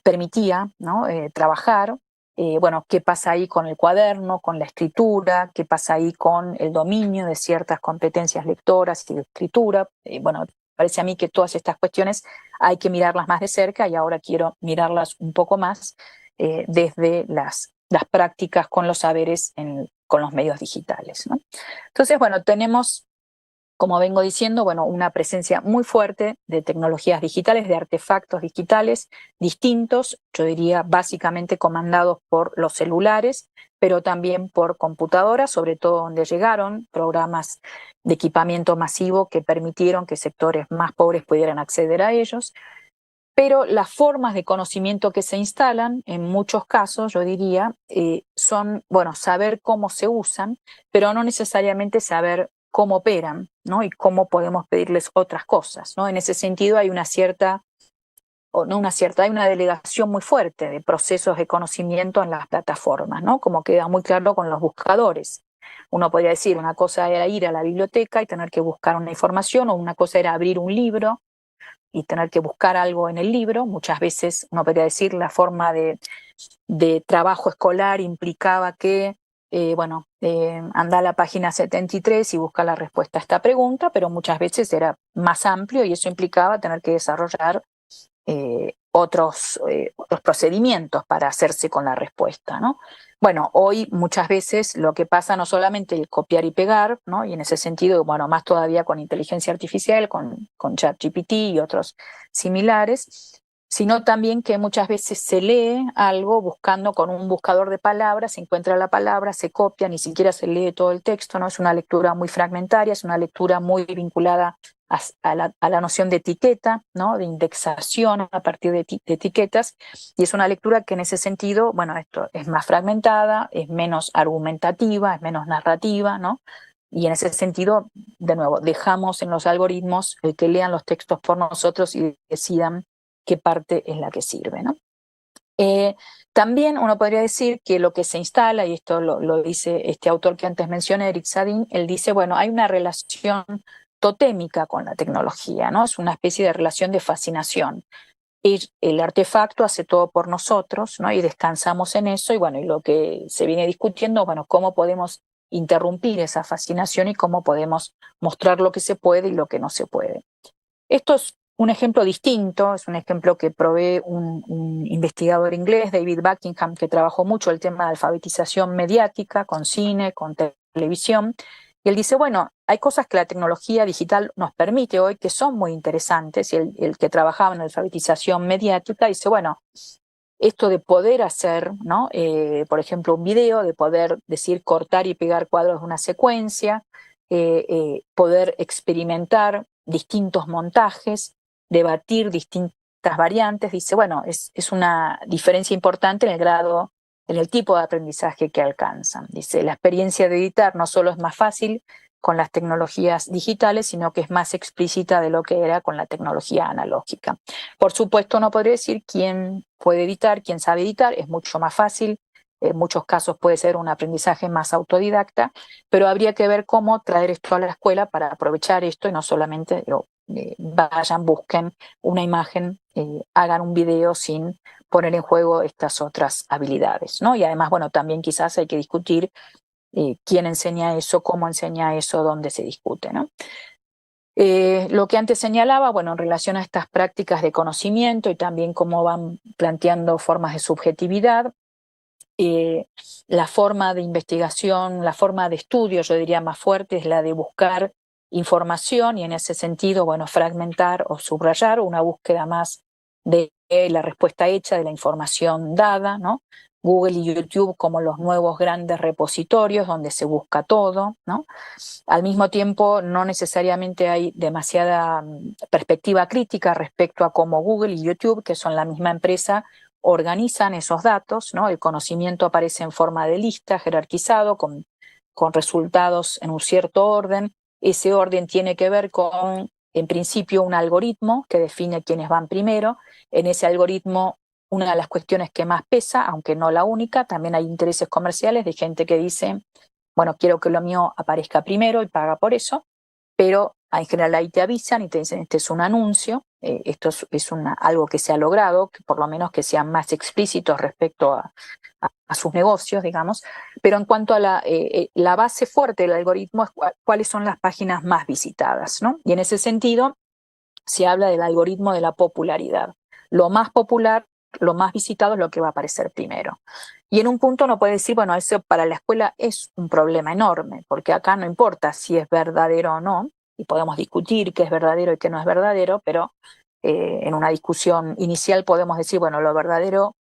permitía, ¿no? Trabajar. Bueno, qué pasa ahí con el cuaderno, con la escritura, qué pasa ahí con el dominio de ciertas competencias lectoras y de escritura. Bueno, parece a mí que todas estas cuestiones hay que mirarlas más de cerca y ahora quiero mirarlas un poco más desde las prácticas con los saberes con los medios digitales, ¿no? Entonces, bueno, tenemos, como vengo diciendo, bueno, una presencia muy fuerte de tecnologías digitales, de artefactos digitales distintos, yo diría básicamente comandados por los celulares, pero también por computadoras, sobre todo donde llegaron programas de equipamiento masivo que permitieron que sectores más pobres pudieran acceder a ellos. Pero las formas de conocimiento que se instalan, en muchos casos, yo diría, son, bueno, saber cómo se usan, pero no necesariamente saber cómo operan, ¿no? Y cómo podemos pedirles otras cosas, ¿no? En ese sentido hay una cierta, o no una cierta, hay una delegación muy fuerte de procesos de conocimiento en las plataformas, ¿no? Como queda muy claro con los buscadores. Uno podría decir, una cosa era ir a la biblioteca y tener que buscar una información, o una cosa era abrir un libro y tener que buscar algo en el libro. Muchas veces uno podría decir la forma de trabajo escolar implicaba que, anda a la página 73 y busca la respuesta a esta pregunta, pero muchas veces era más amplio y eso implicaba tener que desarrollar otros procedimientos para hacerse con la respuesta, ¿no? Bueno, hoy muchas veces lo que pasa no solamente el copiar y pegar, ¿no? Y en ese sentido, bueno, más todavía con inteligencia artificial, con ChatGPT y otros similares, sino también que muchas veces se lee algo buscando con un buscador de palabras, se encuentra la palabra, se copia, ni siquiera se lee todo el texto, ¿no? Es una lectura muy fragmentaria, es una lectura muy vinculada a la noción de etiqueta, ¿no? De indexación a partir de etiquetas, y es una lectura que en ese sentido, bueno, esto es más fragmentada, es menos argumentativa, es menos narrativa, ¿no? Y en ese sentido, de nuevo, dejamos en los algoritmos que lean los textos por nosotros y decidan qué parte es la que sirve, ¿no? También uno podría decir que lo que se instala, y esto lo dice este autor que antes mencioné, Eric Sadin, él dice, bueno, hay una relación totémica con la tecnología, ¿no? Es una especie de relación de fascinación. El artefacto hace todo por nosotros, ¿no? Y descansamos en eso, y bueno, y lo que se viene discutiendo, bueno, cómo podemos interrumpir esa fascinación y cómo podemos mostrar lo que se puede y lo que no se puede. Esto es un ejemplo distinto, es un ejemplo que provee un investigador inglés, David Buckingham, que trabajó mucho el tema de alfabetización mediática, con cine, con televisión. Y él dice, bueno, hay cosas que la tecnología digital nos permite hoy que son muy interesantes, y el que trabajaba en alfabetización mediática dice, bueno, esto de poder hacer, ¿no? Por ejemplo, un video, de poder decir cortar y pegar cuadros de una secuencia, poder experimentar distintos montajes, debatir distintas variantes, dice, bueno, es una diferencia importante en el grado, en el tipo de aprendizaje que alcanzan. Dice, la experiencia de editar no solo es más fácil con las tecnologías digitales, sino que es más explícita de lo que era con la tecnología analógica. Por supuesto, no podría decir quién puede editar, quién sabe editar, es mucho más fácil. En muchos casos puede ser un aprendizaje más autodidacta, pero habría que ver cómo traer esto a la escuela para aprovechar esto y no solamente vayan, busquen una imagen, hagan un video sin poner en juego estas otras habilidades, ¿no? Y además, bueno, también quizás hay que discutir quién enseña eso, cómo enseña eso, dónde se discute, ¿no? Lo que antes señalaba, bueno, en relación a estas prácticas de conocimiento y también cómo van planteando formas de subjetividad, la forma de investigación, la forma de estudio, yo diría más fuerte, es la de buscar información y en ese sentido, bueno, fragmentar o subrayar, una búsqueda más de la respuesta hecha, de la información dada, ¿no? Google y YouTube como los nuevos grandes repositorios donde se busca todo, ¿no? Al mismo tiempo, no necesariamente hay demasiada perspectiva crítica respecto a cómo Google y YouTube, que son la misma empresa, organizan esos datos, ¿no? El conocimiento aparece en forma de lista, jerarquizado, con resultados en un cierto orden. Ese orden tiene que ver con, en principio, un algoritmo que define quiénes van primero. En ese algoritmo una de las cuestiones que más pesa, aunque no la única. También hay intereses comerciales de gente que dice, bueno, quiero que lo mío aparezca primero y paga por eso, pero en general ahí te avisan y te dicen, este es un anuncio, esto es algo que se ha logrado, que por lo menos que sean más explícitos respecto a sus negocios, digamos. Pero en cuanto a la base fuerte del algoritmo, es cuáles son las páginas más visitadas, ¿no? Y en ese sentido se habla del algoritmo de la popularidad. Lo más popular, lo más visitado es lo que va a aparecer primero. Y en un punto uno puede decir, bueno, eso para la escuela es un problema enorme, porque acá no importa si es verdadero o no, y podemos discutir qué es verdadero y qué no es verdadero, pero en una discusión inicial podemos decir, bueno, lo verdadero,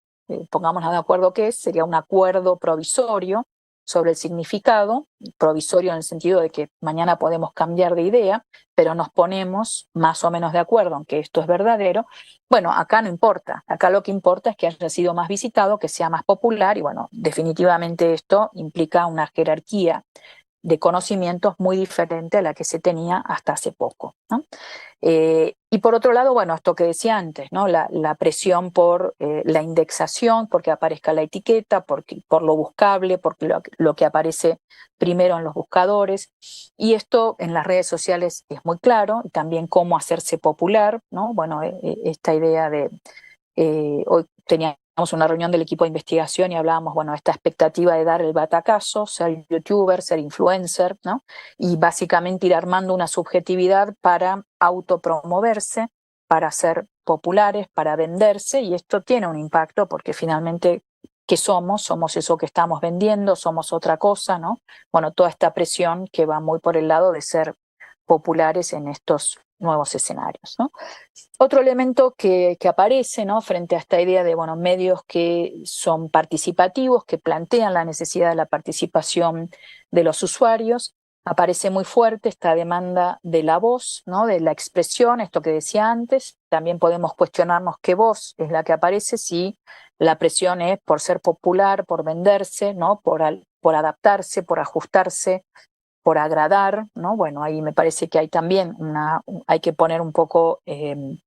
pongámonos de acuerdo qué es, sería un acuerdo provisorio sobre el significado, provisorio en el sentido de que mañana podemos cambiar de idea, pero nos ponemos más o menos de acuerdo en que esto es verdadero. Bueno, acá no importa, acá lo que importa es que haya sido más visitado, que sea más popular, y bueno, definitivamente esto implica una jerarquía de conocimientos muy diferente a la que se tenía hasta hace poco, ¿no? Y por otro lado, bueno, esto que decía antes, ¿no? La presión por la indexación, porque aparezca la etiqueta, por lo buscable, porque lo que aparece primero en los buscadores. Y esto en las redes sociales es muy claro, y también cómo hacerse popular, ¿no? Bueno, esta idea de hoy teníamos una reunión del equipo de investigación y hablábamos, bueno, esta expectativa de dar el batacazo, ser youtuber, ser influencer, ¿no? Y básicamente ir armando una subjetividad para autopromoverse, para ser populares, para venderse, y esto tiene un impacto porque finalmente, ¿qué somos? Somos eso que estamos vendiendo, somos otra cosa, ¿no? Bueno, toda esta presión que va muy por el lado de ser populares en estos nuevos escenarios, ¿no? Otro elemento que aparece, ¿no? Frente a esta idea de, bueno, medios que son participativos, que plantean la necesidad de la participación de los usuarios, aparece muy fuerte esta demanda de la voz, ¿no? De la expresión, esto que decía antes. También podemos cuestionarnos qué voz es la que aparece, si la presión es por ser popular, por venderse, ¿no? Por adaptarse, por ajustarse, por agradar, ¿no? Bueno, ahí me parece que hay también hay que poner un poco en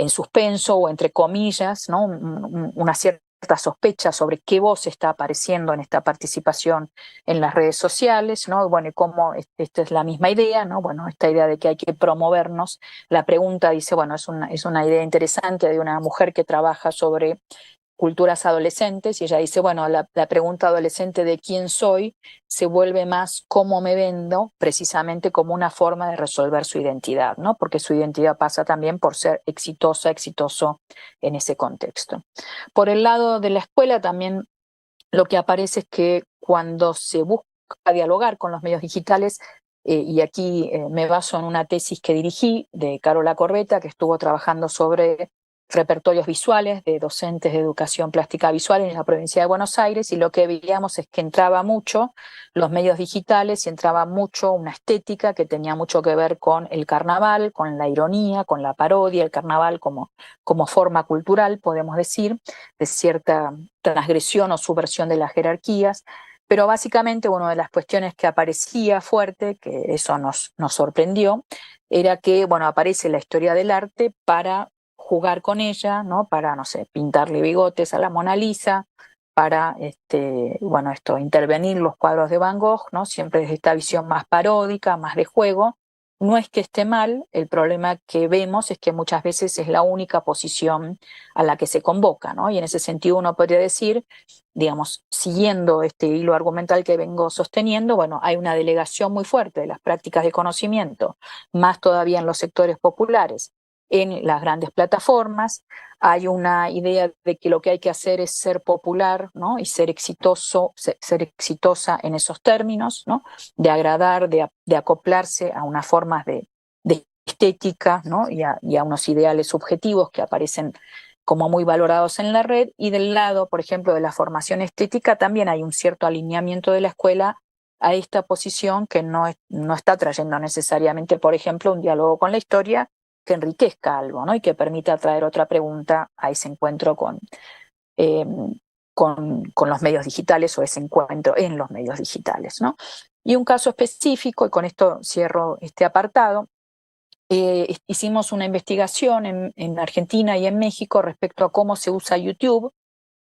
suspenso o entre comillas, ¿no? Una cierta sospecha sobre qué voz está apareciendo en esta participación en las redes sociales, ¿no? Bueno, y cómo esta es la misma idea, ¿no? Bueno, esta idea de que hay que promovernos. La pregunta dice, bueno, es una idea interesante de una mujer que trabaja sobre culturas adolescentes, y ella dice, bueno, la pregunta adolescente de quién soy se vuelve más cómo me vendo, precisamente como una forma de resolver su identidad, ¿no? Porque su identidad pasa también por ser exitosa, exitoso en ese contexto. Por el lado de la escuela también lo que aparece es que cuando se busca dialogar con los medios digitales, y aquí me baso en una tesis que dirigí de Carola Corbetta, que estuvo trabajando sobre repertorios visuales de docentes de educación plástica visual en la provincia de Buenos Aires, y lo que veíamos es que entraba mucho los medios digitales y entraba mucho una estética que tenía mucho que ver con el carnaval, con la ironía, con la parodia, el carnaval como forma cultural, podemos decir, de cierta transgresión o subversión de las jerarquías. Pero básicamente una de las cuestiones que aparecía fuerte, que eso nos sorprendió, era que, bueno, aparece la historia del arte para jugar con ella, ¿no? Para, no sé, pintarle bigotes a la Mona Lisa, para, bueno, intervenir los cuadros de Van Gogh, ¿no? Siempre desde esta visión más paródica, más de juego. No es que esté mal, el problema que vemos es que muchas veces es la única posición a la que se convoca, ¿no? Y en ese sentido uno podría decir, digamos, siguiendo este hilo argumental que vengo sosteniendo, bueno, hay una delegación muy fuerte de las prácticas de conocimiento, más todavía en los sectores populares, en las grandes plataformas. Hay una idea de que lo que hay que hacer es ser popular, ¿no? Y ser exitoso, ser exitosa en esos términos, ¿no? De agradar, de acoplarse a unas formas de estética, ¿no? Y a unos ideales subjetivos que aparecen como muy valorados en la red. Y del lado, por ejemplo, de la formación estética, también hay un cierto alineamiento de la escuela a esta posición que no está trayendo necesariamente, por ejemplo, un diálogo con la historia que enriquezca algo, ¿no? Y que permita traer otra pregunta a ese encuentro eh, con los medios digitales, o ese encuentro en los medios digitales, ¿no? Y un caso específico, y con esto cierro este apartado, hicimos una investigación en Argentina y en México respecto a cómo se usa YouTube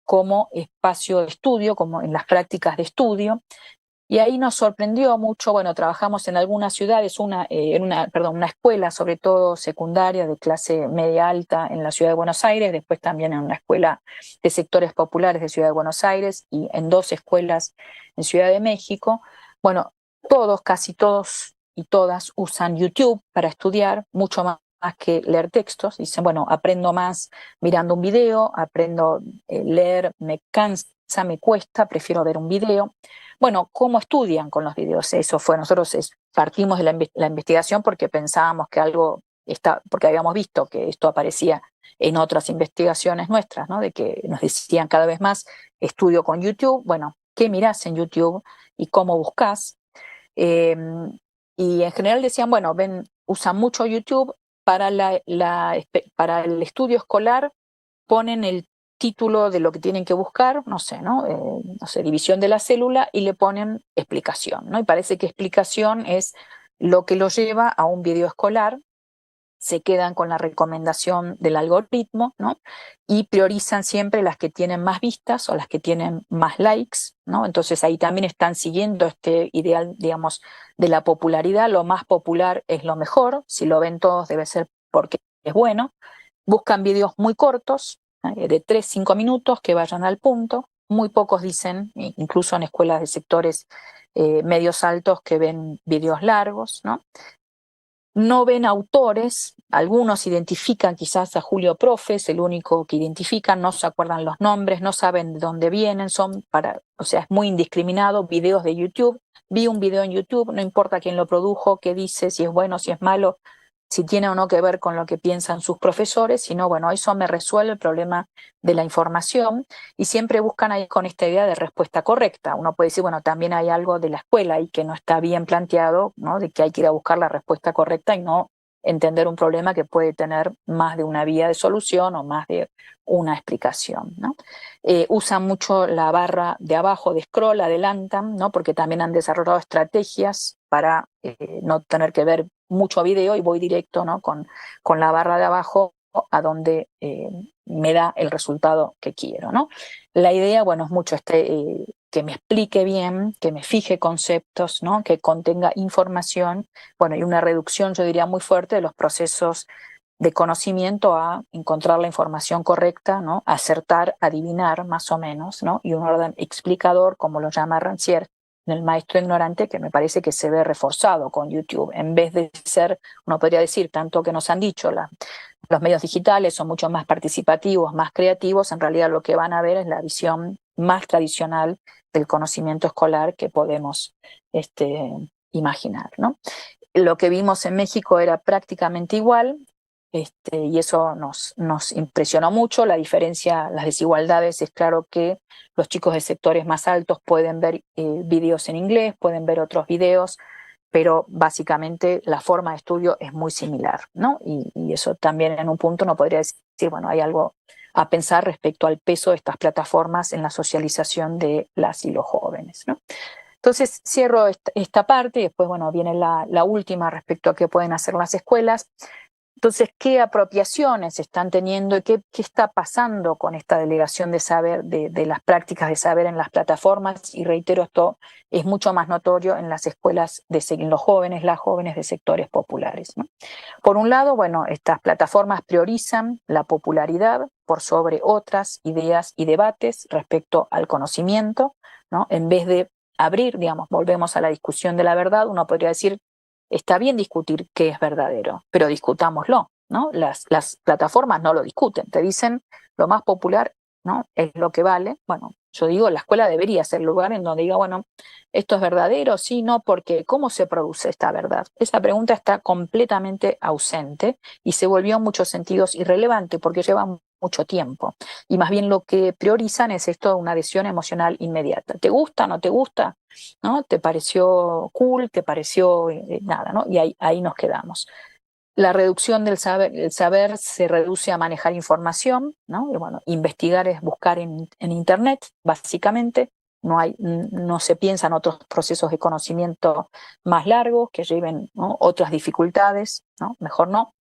como espacio de estudio, como en las prácticas de estudio. Y ahí nos sorprendió mucho, bueno, trabajamos en algunas ciudades, una escuela, sobre todo secundaria, de clase media alta en la ciudad de Buenos Aires, después también en una escuela de sectores populares de Ciudad de Buenos Aires y en 2 escuelas en Ciudad de México. Bueno, casi todos y todas usan YouTube para estudiar, mucho más que leer textos. Dicen, bueno, aprendo más mirando un video, aprendo leer, me cansa, me cuesta, prefiero ver un video. Bueno, ¿cómo estudian con los videos? Eso fue, nosotros partimos de la investigación porque pensábamos que porque habíamos visto que esto aparecía en otras investigaciones nuestras, ¿no? De que nos decían cada vez más, estudio con YouTube, bueno, ¿qué mirás en YouTube y cómo buscas? Y en general decían, bueno, usan mucho YouTube para para el estudio escolar, ponen el título de lo que tienen que buscar, no sé, división de la célula, y le ponen explicación, ¿no? Y parece que explicación es lo que lo lleva a un video escolar. Se quedan con la recomendación del algoritmo, ¿no? Y priorizan siempre las que tienen más vistas o las que tienen más likes, ¿no? Entonces ahí también están siguiendo este ideal, digamos, de la popularidad. Lo más popular es lo mejor. Si lo ven todos debe ser porque es bueno. Buscan videos muy cortos, de 3-5 minutos, que vayan al punto. Muy pocos dicen, incluso en escuelas de sectores medios altos, que ven videos largos, ¿no? No ven autores, algunos identifican quizás a Julio Profe, es el único que identifican, no se acuerdan los nombres, no saben de dónde vienen, o sea, es muy indiscriminado. Videos de YouTube, vi un video en YouTube, no importa quién lo produjo, qué dice, si es bueno, si es malo, si tiene o no que ver con lo que piensan sus profesores, sino, bueno, eso me resuelve el problema de la información, y siempre buscan ahí con esta idea de respuesta correcta. Uno puede decir, bueno, también hay algo de la escuela ahí que no está bien planteado, ¿no? De que hay que ir a buscar la respuesta correcta y no entender un problema que puede tener más de una vía de solución o más de una explicación, ¿no? Usan mucho la barra de abajo de scroll, adelantan, ¿no? Porque también han desarrollado estrategias para no tener que ver mucho video, y voy directo, ¿no? con la barra de abajo a donde me da el resultado que quiero, ¿no? La idea, bueno, es mucho que me explique bien, que me fije conceptos, ¿no? Que contenga información, bueno, y una reducción, yo diría, muy fuerte de los procesos de conocimiento a encontrar la información correcta, ¿no? Acertar, adivinar más o menos, ¿no? Y un orden explicador, como lo llama Rancière en El maestro ignorante, que me parece que se ve reforzado con YouTube, en vez de ser, uno podría decir, tanto que nos han dicho los medios digitales son mucho más participativos, más creativos, en realidad lo que van a ver es la visión más tradicional del conocimiento escolar que podemos imaginar, ¿no? Lo que vimos en México era prácticamente igual, y eso nos impresionó mucho. La diferencia, las desigualdades, es claro que los chicos de sectores más altos pueden ver videos en inglés, pueden ver otros videos, pero básicamente la forma de estudio es muy similar, ¿no? Y eso también en un punto uno podría decir, bueno, hay algo a pensar respecto al peso de estas plataformas en la socialización de las y los jóvenes, ¿no? Entonces cierro esta parte y después, bueno, viene la última respecto a qué pueden hacer las escuelas. Entonces, ¿qué apropiaciones están teniendo y qué está pasando con esta delegación de saber, de las prácticas de saber en las plataformas? Y reitero, esto es mucho más notorio en las escuelas, en los jóvenes, las jóvenes de sectores populares, ¿no? Por un lado, bueno, estas plataformas priorizan la popularidad por sobre otras ideas y debates respecto al conocimiento, ¿no? En vez de abrir, digamos, volvemos a la discusión de la verdad, uno podría decir, está bien discutir qué es verdadero, pero discutámoslo, ¿no? Las plataformas no lo discuten, te dicen lo más popular, ¿no? Es lo que vale. Bueno, yo digo, la escuela debería ser el lugar en donde diga, bueno, ¿esto es verdadero? Sí, no, porque ¿cómo se produce esta verdad? Esa pregunta está completamente ausente y se volvió en muchos sentidos irrelevante porque lleva mucho tiempo. Y más bien lo que priorizan es esto de una adhesión emocional inmediata. ¿Te gusta? ¿No te gusta? ¿No? ¿Te pareció cool? ¿Te pareció nada? ¿No? Y ahí nos quedamos. La reducción del saber, el saber se reduce a manejar información, ¿no? Y bueno, investigar es buscar en Internet, básicamente. no se piensan otros procesos de conocimiento más largos que lleven, ¿no?, otras dificultades, ¿no? Mejor no.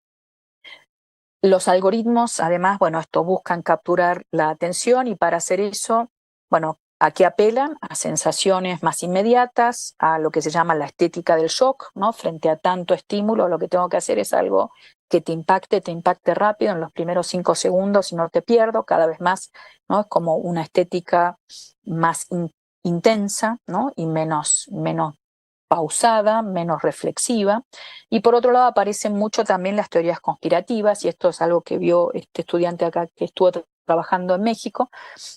Los algoritmos, además, bueno, esto buscan capturar la atención y para hacer eso, bueno, ¿a qué apelan? A sensaciones más inmediatas, a lo que se llama la estética del shock, ¿no? Frente a tanto estímulo, lo que tengo que hacer es algo que te impacte rápido en los primeros 5 segundos y no te pierdo, cada vez más, ¿no? Es como una estética más intensa, ¿no? Y menos pausada, menos reflexiva. Y por otro lado aparecen mucho también las teorías conspirativas, y esto es algo que vio este estudiante acá que estuvo trabajando en México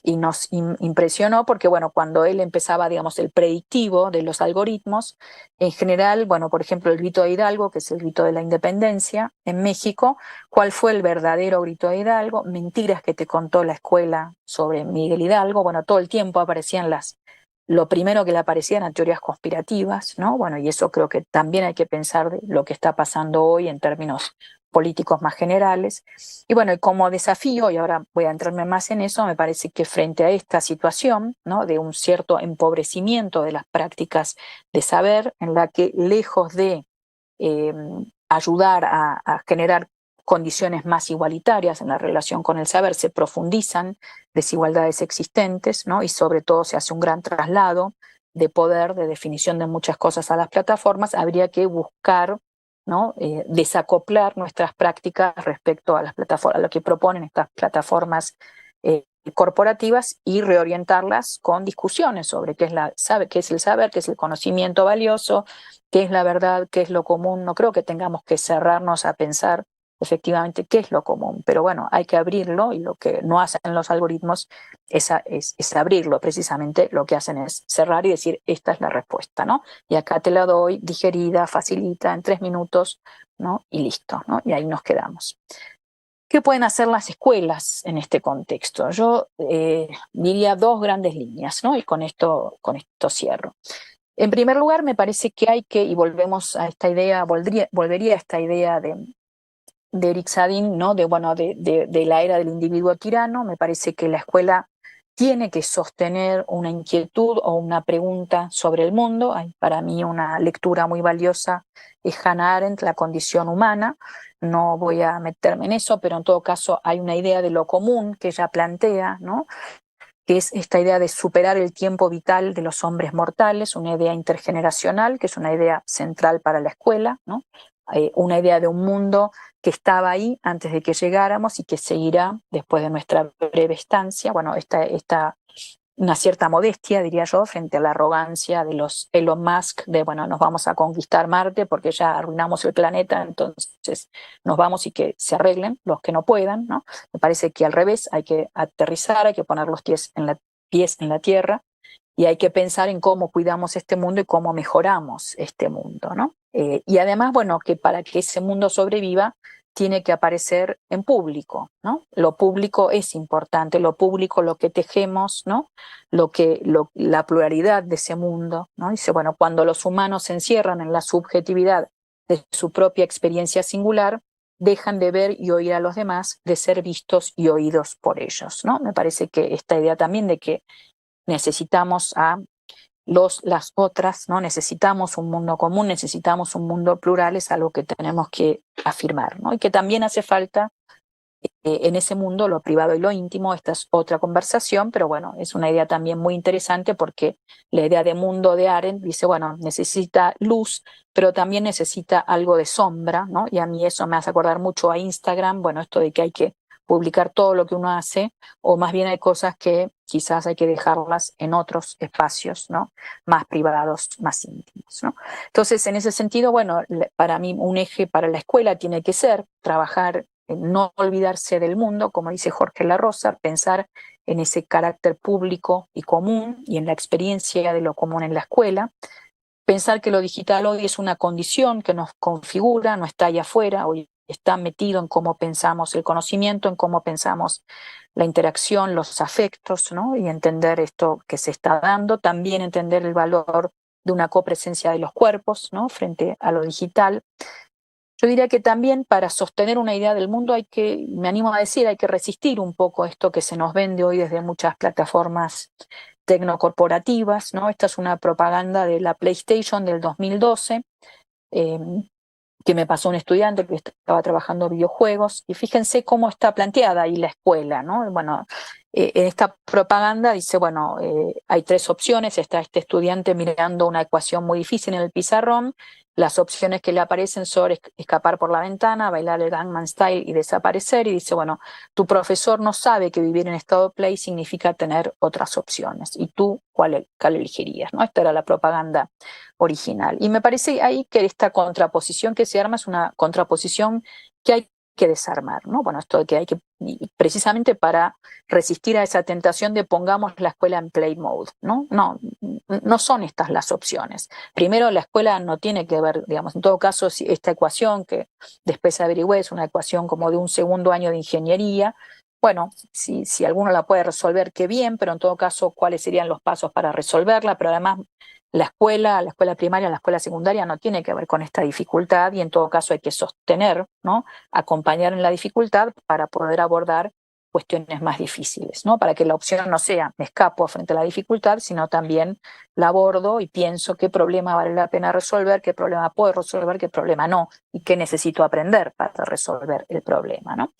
y nos impresionó porque, bueno, cuando él empezaba, digamos, el predictivo de los algoritmos, en general, bueno, por ejemplo, el grito de Hidalgo, que es el grito de la independencia en México, ¿cuál fue el verdadero grito de Hidalgo? Mentiras que te contó la escuela sobre Miguel Hidalgo. Bueno, todo el tiempo aparecían lo primero que le aparecían eran teorías conspirativas, ¿no? Bueno, y eso creo que también hay que pensar de lo que está pasando hoy en términos políticos más generales. Y bueno, y como desafío, y ahora voy a entrarme más en eso, me parece que frente a esta situación, ¿no?, de un cierto empobrecimiento de las prácticas de saber, en la que lejos de ayudar a generar condiciones más igualitarias en la relación con el saber, se profundizan desigualdades existentes, ¿no? Y sobre todo se hace un gran traslado de poder, de definición de muchas cosas a las plataformas. Habría que buscar, ¿no?, desacoplar nuestras prácticas respecto a las plataformas, a lo que proponen estas plataformas corporativas, y reorientarlas con discusiones sobre qué es el saber, qué es el conocimiento valioso, qué es la verdad, qué es lo común. No creo que tengamos que cerrarnos a pensar efectivamente qué es lo común, pero bueno, hay que abrirlo, y lo que no hacen los algoritmos es abrirlo. Precisamente lo que hacen es cerrar y decir, esta es la respuesta, ¿no? Y acá te la doy digerida, facilita, en 3 minutos, ¿no? Y listo, ¿no? Y ahí nos quedamos. ¿Qué pueden hacer las escuelas en este contexto? Yo diría 2 grandes líneas, ¿no? Y con esto cierro. En primer lugar, me parece que hay que, y volvemos a esta idea, volvería a esta idea de Eric Sadin, ¿no?, de la era del individuo tirano. Me parece que la escuela tiene que sostener una inquietud o una pregunta sobre el mundo. Hay para mí una lectura muy valiosa, es Hannah Arendt, La condición humana. No voy a meterme en eso, pero en todo caso hay una idea de lo común que ella plantea, ¿no?, que es esta idea de superar el tiempo vital de los hombres mortales, una idea intergeneracional, que es una idea central para la escuela, ¿no? Una idea de un mundo que estaba ahí antes de que llegáramos y que seguirá después de nuestra breve estancia. Bueno, una cierta modestia, diría yo, frente a la arrogancia de los Elon Musk, de, bueno, nos vamos a conquistar Marte porque ya arruinamos el planeta, entonces nos vamos y que se arreglen los que no puedan, ¿no? Me parece que al revés, hay que aterrizar, hay que poner los pies en la tierra, y hay que pensar en cómo cuidamos este mundo y cómo mejoramos este mundo, ¿no? Y además, bueno, que para que ese mundo sobreviva, tiene que aparecer en público, ¿no? Lo público es importante, lo público, lo que tejemos, ¿no? La pluralidad de ese mundo, ¿no? Dice, bueno, cuando los humanos se encierran en la subjetividad de su propia experiencia singular, dejan de ver y oír a los demás, de ser vistos y oídos por ellos, ¿no? Me parece que esta idea también de que necesitamos a las otras, ¿no? Necesitamos un mundo común, necesitamos un mundo plural, es algo que tenemos que afirmar, ¿no? Y que también hace falta en ese mundo lo privado y lo íntimo. Esta es otra conversación, pero bueno, es una idea también muy interesante, porque la idea de mundo de Arendt dice, bueno, necesita luz, pero también necesita algo de sombra, ¿no? Y a mí eso me hace acordar mucho a Instagram, bueno, esto de que hay que publicar todo lo que uno hace, o más bien hay cosas que quizás hay que dejarlas en otros espacios, ¿no?, más privados, más íntimos, ¿no? Entonces, en ese sentido, bueno, para mí un eje para la escuela tiene que ser trabajar en no olvidarse del mundo, como dice Jorge La Rosa, pensar en ese carácter público y común y en la experiencia de lo común en la escuela, pensar que lo digital hoy es una condición que nos configura, no está allá afuera, hoy está metido en cómo pensamos el conocimiento, en cómo pensamos la interacción, los afectos, ¿no? Y entender esto que se está dando, también entender el valor de una copresencia de los cuerpos, ¿no?, frente a lo digital. Yo diría que también para sostener una idea del mundo me animo a decir, hay que resistir un poco esto que se nos vende hoy desde muchas plataformas tecnocorporativas, ¿no? Esta es una propaganda de la PlayStation del 2012, que me pasó un estudiante que estaba trabajando videojuegos, y fíjense cómo está planteada ahí la escuela, ¿no? Bueno, en esta propaganda dice, bueno, hay tres opciones, está este estudiante mirando una ecuación muy difícil en el pizarrón, las opciones que le aparecen son escapar por la ventana, bailar el Gangnam Style y desaparecer, y dice, bueno, tu profesor no sabe que vivir en estado play significa tener otras opciones, y tú, ¿cuál elegirías? ¿No? Esta era la propaganda original. Y me parece ahí que esta contraposición que se arma es una contraposición que hay que desarmar, ¿no? Bueno, esto de que hay que, precisamente para resistir a esa tentación de pongamos la escuela en play mode, ¿no? No, no son estas las opciones. Primero, la escuela no tiene que ver, digamos, en todo caso, si esta ecuación que después averigüé es una ecuación como de un segundo año de ingeniería. Bueno, si alguno la puede resolver, qué bien, pero en todo caso, ¿cuáles serían los pasos para resolverla? Pero además, la escuela primaria, la escuela secundaria no tiene que ver con esta dificultad, y en todo caso hay que sostener, ¿no? Acompañar en la dificultad para poder abordar cuestiones más difíciles, ¿no? Para que la opción no sea me escapo frente a la dificultad, sino también la abordo y pienso qué problema vale la pena resolver, qué problema puedo resolver, qué problema no, y qué necesito aprender para resolver el problema, ¿no?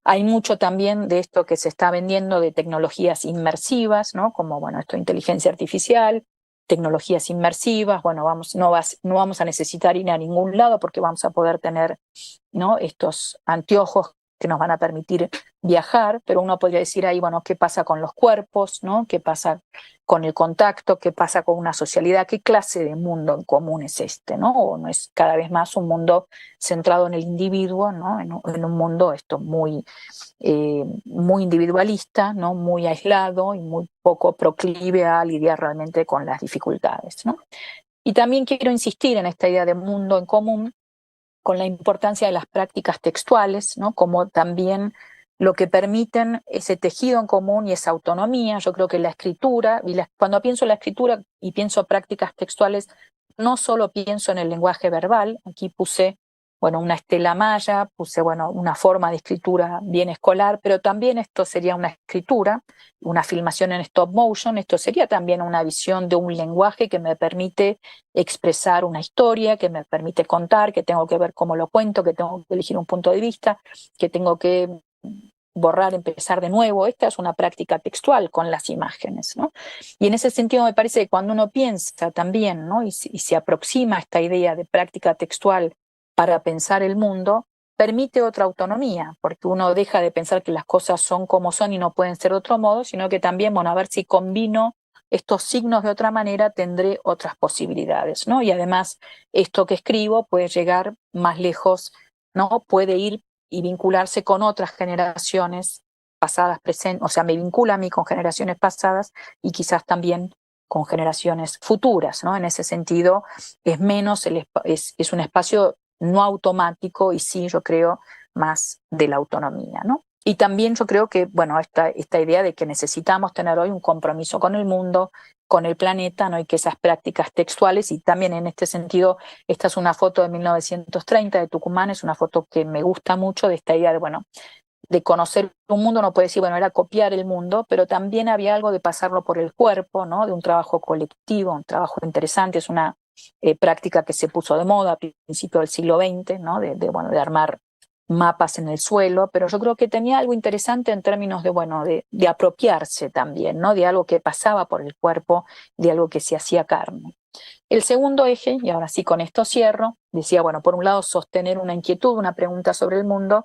Hay mucho también de esto que se está vendiendo de tecnologías inmersivas, ¿no? Como, bueno, esto de inteligencia artificial, tecnologías inmersivas, bueno, no vamos a necesitar ir a ningún lado porque vamos a poder tener, ¿no? Estos anteojos que nos van a permitir viajar, pero uno podría decir ahí, bueno, ¿qué pasa con los cuerpos, ¿no? ¿Qué pasa con el contacto? ¿Qué pasa con una socialidad? ¿Qué clase de mundo en común es este, ¿no? O no es cada vez más un mundo centrado en el individuo, ¿no? En un mundo esto muy individualista, ¿no? Muy aislado y muy poco proclive a lidiar realmente con las dificultades, ¿no? Y también quiero insistir en esta idea de mundo en común con la importancia de las prácticas textuales, ¿no? Como también lo que permiten ese tejido en común y esa autonomía. Yo creo que la escritura, cuando pienso en la escritura y pienso prácticas textuales, no solo pienso en el lenguaje verbal, aquí puse, bueno, una estela maya, puse, bueno, una forma de escritura bien escolar, pero también esto sería una escritura, una filmación en stop motion, esto sería también una visión de un lenguaje que me permite expresar una historia, que me permite contar, que tengo que ver cómo lo cuento, que tengo que elegir un punto de vista, que tengo que borrar, empezar de nuevo. Esta es una práctica textual con las imágenes, ¿no? Y en ese sentido me parece que cuando uno piensa también, ¿no? y se aproxima a esta idea de práctica textual para pensar el mundo, permite otra autonomía, porque uno deja de pensar que las cosas son como son y no pueden ser de otro modo, sino que también, bueno, a ver si combino estos signos de otra manera, tendré otras posibilidades, ¿no? Y además, esto que escribo puede llegar más lejos, ¿no? Puede ir y vincularse con otras generaciones pasadas, presentes, o sea, me vincula a mí con generaciones pasadas y quizás también con generaciones futuras, ¿no? En ese sentido, es menos, es un espacio no automático y sí, yo creo, más de la autonomía, ¿no? Y también yo creo que, bueno, esta idea de que necesitamos tener hoy un compromiso con el mundo, con el planeta, ¿no? Y que esas prácticas textuales, y también en este sentido, esta es una foto de 1930 de Tucumán, es una foto que me gusta mucho, de esta idea de, bueno, de conocer un mundo, no puede decir, bueno, era copiar el mundo, pero también había algo de pasarlo por el cuerpo, ¿no? De un trabajo colectivo, un trabajo interesante, es una práctica que se puso de moda a principios del siglo XX, ¿no? Bueno, de armar mapas en el suelo, pero yo creo que tenía algo interesante en términos de, bueno, de apropiarse también, ¿no? De algo que pasaba por el cuerpo, de algo que se hacía carne. El segundo eje, y ahora sí con esto cierro, decía, bueno, por un lado sostener una inquietud, una pregunta sobre el mundo,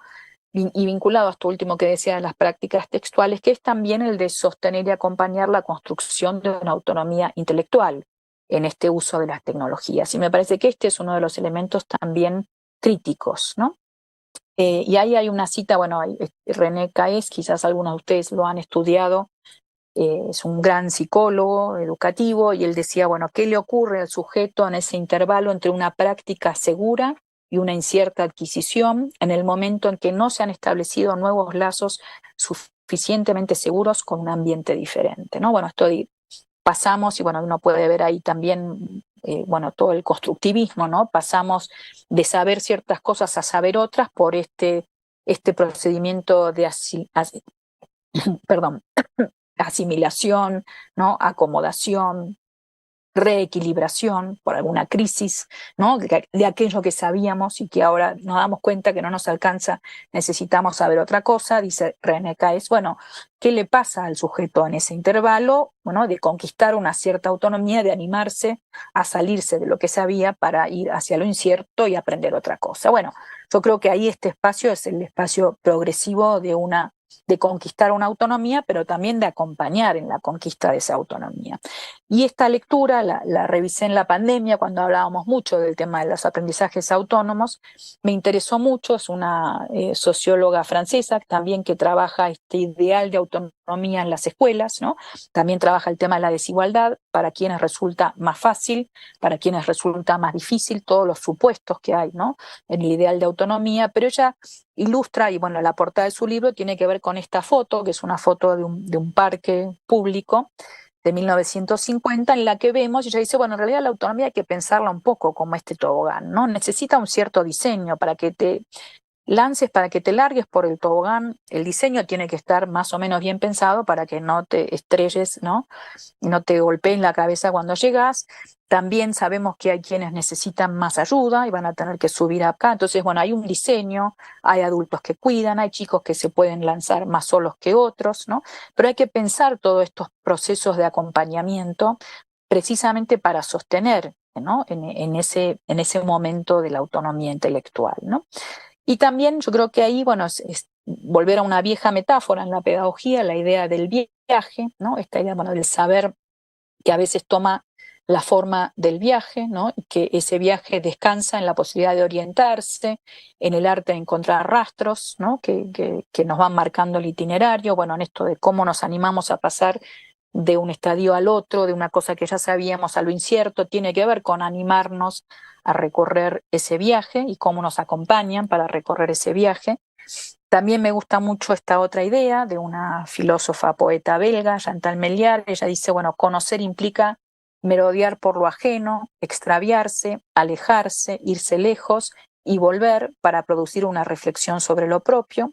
y vinculado a esto último que decía de las prácticas textuales, que es también el de sostener y acompañar la construcción de una autonomía intelectual en este uso de las tecnologías. Y me parece que este es uno de los elementos también críticos, ¿no? Y ahí hay una cita, bueno, René Caes, quizás algunos de ustedes lo han estudiado, es un gran psicólogo educativo, y él decía, bueno, ¿qué le ocurre al sujeto en ese intervalo entre una práctica segura y una incierta adquisición, en el momento en que no se han establecido nuevos lazos suficientemente seguros con un ambiente diferente, ¿no? Bueno, pasamos, y bueno, uno puede ver ahí también, bueno, todo el constructivismo, ¿no? Pasamos de saber ciertas cosas a saber otras por este procedimiento de perdón, asimilación, ¿no? Acomodación, reequilibración por alguna crisis, ¿no? De aquello que sabíamos y que ahora nos damos cuenta que no nos alcanza, necesitamos saber otra cosa, dice René Caes. Bueno, ¿qué le pasa al sujeto en ese intervalo? Bueno, de conquistar una cierta autonomía, de animarse a salirse de lo que sabía para ir hacia lo incierto y aprender otra cosa. Bueno, yo creo que ahí este espacio es el espacio progresivo de conquistar una autonomía, pero también de acompañar en la conquista de esa autonomía. Y esta lectura la revisé en la pandemia cuando hablábamos mucho del tema de los aprendizajes autónomos. Me interesó mucho, es una socióloga francesa también que trabaja este ideal de autonomía en las escuelas, ¿no? También trabaja el tema de la desigualdad, para quienes resulta más fácil, para quienes resulta más difícil, todos los supuestos que hay, ¿no? En el ideal de autonomía, pero ella ilustra, y bueno, la portada de su libro tiene que ver con esta foto, que es una foto de un parque público de 1950, en la que vemos, y ella dice, bueno, en realidad la autonomía hay que pensarla un poco como este tobogán, ¿no? Necesita un cierto diseño para que te lances, para que te largues por el tobogán. El diseño tiene que estar más o menos bien pensado para que no te estrelles, ¿no? Y no te golpees la cabeza cuando llegas. También sabemos que hay quienes necesitan más ayuda y van a tener que subir acá. Entonces, bueno, hay un diseño, hay adultos que cuidan, hay chicos que se pueden lanzar más solos que otros, ¿no? Pero hay que pensar todos estos procesos de acompañamiento precisamente para sostener, ¿no? En ese momento de la autonomía intelectual, ¿no? Y también yo creo que ahí, bueno, es volver a una vieja metáfora en la pedagogía, la idea del viaje, ¿no? Esta idea, bueno, del saber que a veces toma la forma del viaje, ¿no? Y que ese viaje descansa en la posibilidad de orientarse, en el arte de encontrar rastros, ¿no? Que nos van marcando el itinerario, bueno, en esto de cómo nos animamos a pasar de un estadio al otro, de una cosa que ya sabíamos a lo incierto, tiene que ver con animarnos a recorrer ese viaje y cómo nos acompañan para recorrer ese viaje. También me gusta mucho esta otra idea de una filósofa poeta belga, Chantal Melliard. Ella dice, bueno, conocer implica merodear por lo ajeno, extraviarse, alejarse, irse lejos y volver para producir una reflexión sobre lo propio.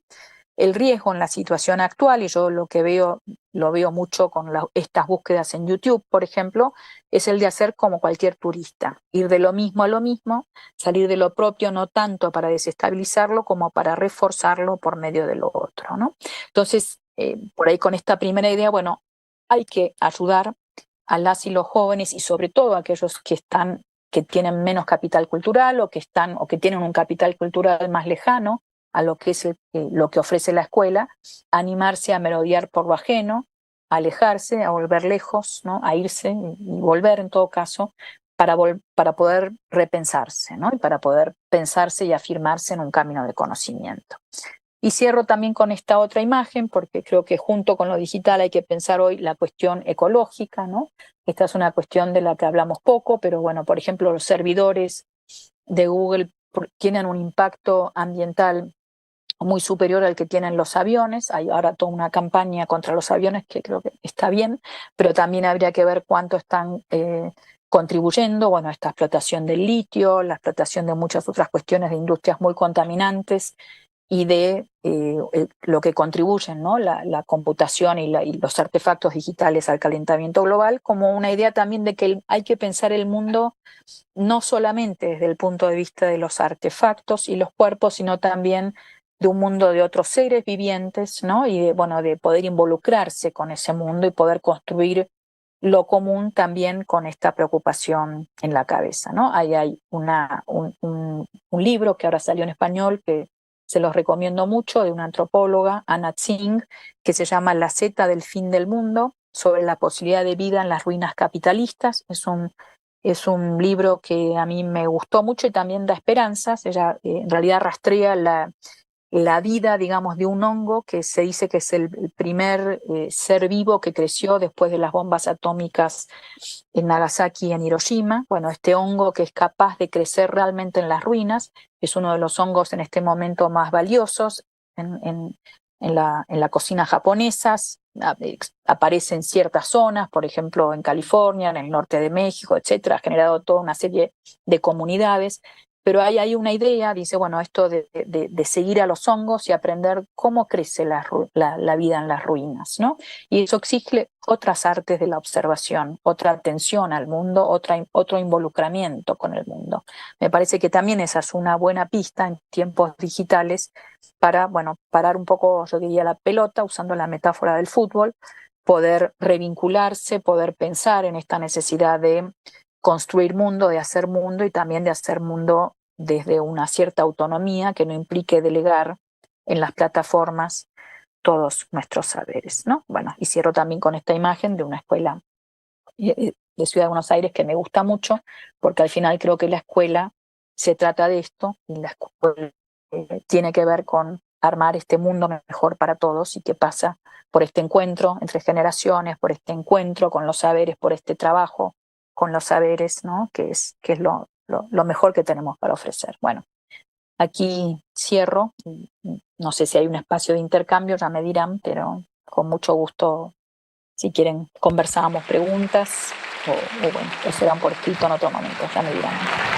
El riesgo en la situación actual, y yo lo veo mucho con estas búsquedas en YouTube, por ejemplo, es el de hacer como cualquier turista, ir de lo mismo a lo mismo, salir de lo propio no tanto para desestabilizarlo como para reforzarlo por medio de lo otro, ¿no? Entonces, por ahí con esta primera idea, bueno, hay que ayudar a las y los jóvenes y sobre todo a aquellos que tienen menos capital cultural o que tienen un capital cultural más lejano a lo que es lo que ofrece la escuela, animarse a merodear por lo ajeno, a alejarse, a volver lejos, ¿no? A irse y volver en todo caso, para poder repensarse, ¿no? Y para poder pensarse y afirmarse en un camino de conocimiento. Y cierro también con esta otra imagen, porque creo que junto con lo digital hay que pensar hoy la cuestión ecológica, ¿no? Esta es una cuestión de la que hablamos poco, pero bueno, por ejemplo, los servidores de Google tienen un impacto ambiental muy superior al que tienen los aviones. Hay ahora toda una campaña contra los aviones que creo que está bien, pero también habría que ver cuánto están contribuyendo, bueno, a esta explotación del litio, la explotación de muchas otras cuestiones de industrias muy contaminantes y de lo que contribuyen, ¿no? La computación y los artefactos digitales al calentamiento global, como una idea también de que hay que pensar el mundo no solamente desde el punto de vista de los artefactos y los cuerpos, sino también de un mundo de otros seres vivientes, ¿no? Y de poder involucrarse con ese mundo y poder construir lo común también con esta preocupación en la cabeza, ¿no? Ahí hay un libro que ahora salió en español que se los recomiendo mucho, de una antropóloga, Anna Tsing, que se llama La seta del fin del mundo, sobre la posibilidad de vida en las ruinas capitalistas. Es un libro que a mí me gustó mucho y también da esperanzas. Ella en realidad rastrea la vida, digamos, de un hongo que se dice que es el primer ser vivo que creció después de las bombas atómicas en Nagasaki y en Hiroshima. Bueno, este hongo que es capaz de crecer realmente en las ruinas es uno de los hongos en este momento más valiosos en la cocina japonesa. Aparece en ciertas zonas, por ejemplo en California, en el norte de México, etcétera. Ha generado toda una serie de comunidades. pero hay una idea, dice, bueno, esto de seguir a los hongos y aprender cómo crece la vida en las ruinas, ¿no? Y eso exige otras artes de la observación, otra atención al mundo, otro involucramiento con el mundo. Me parece que también esa es una buena pista en tiempos digitales para, bueno, parar un poco, yo diría, la pelota, usando la metáfora del fútbol, poder revincularse, poder pensar en esta necesidad de construir mundo, de hacer mundo y también de hacer mundo desde una cierta autonomía que no implique delegar en las plataformas todos nuestros saberes, ¿no? Bueno, y cierro también con esta imagen de una escuela de Ciudad de Buenos Aires que me gusta mucho, porque al final creo que la escuela se trata de esto, y la escuela tiene que ver con armar este mundo mejor para todos y que pasa por este encuentro entre generaciones, por este encuentro con los saberes, por este trabajo con los saberes, ¿no? Que es lo mejor que tenemos para ofrecer. Bueno, aquí cierro. No sé si hay un espacio de intercambio, ya me dirán, pero con mucho gusto, si quieren, conversamos preguntas o bueno, lo serán por escrito en otro momento, ya me dirán.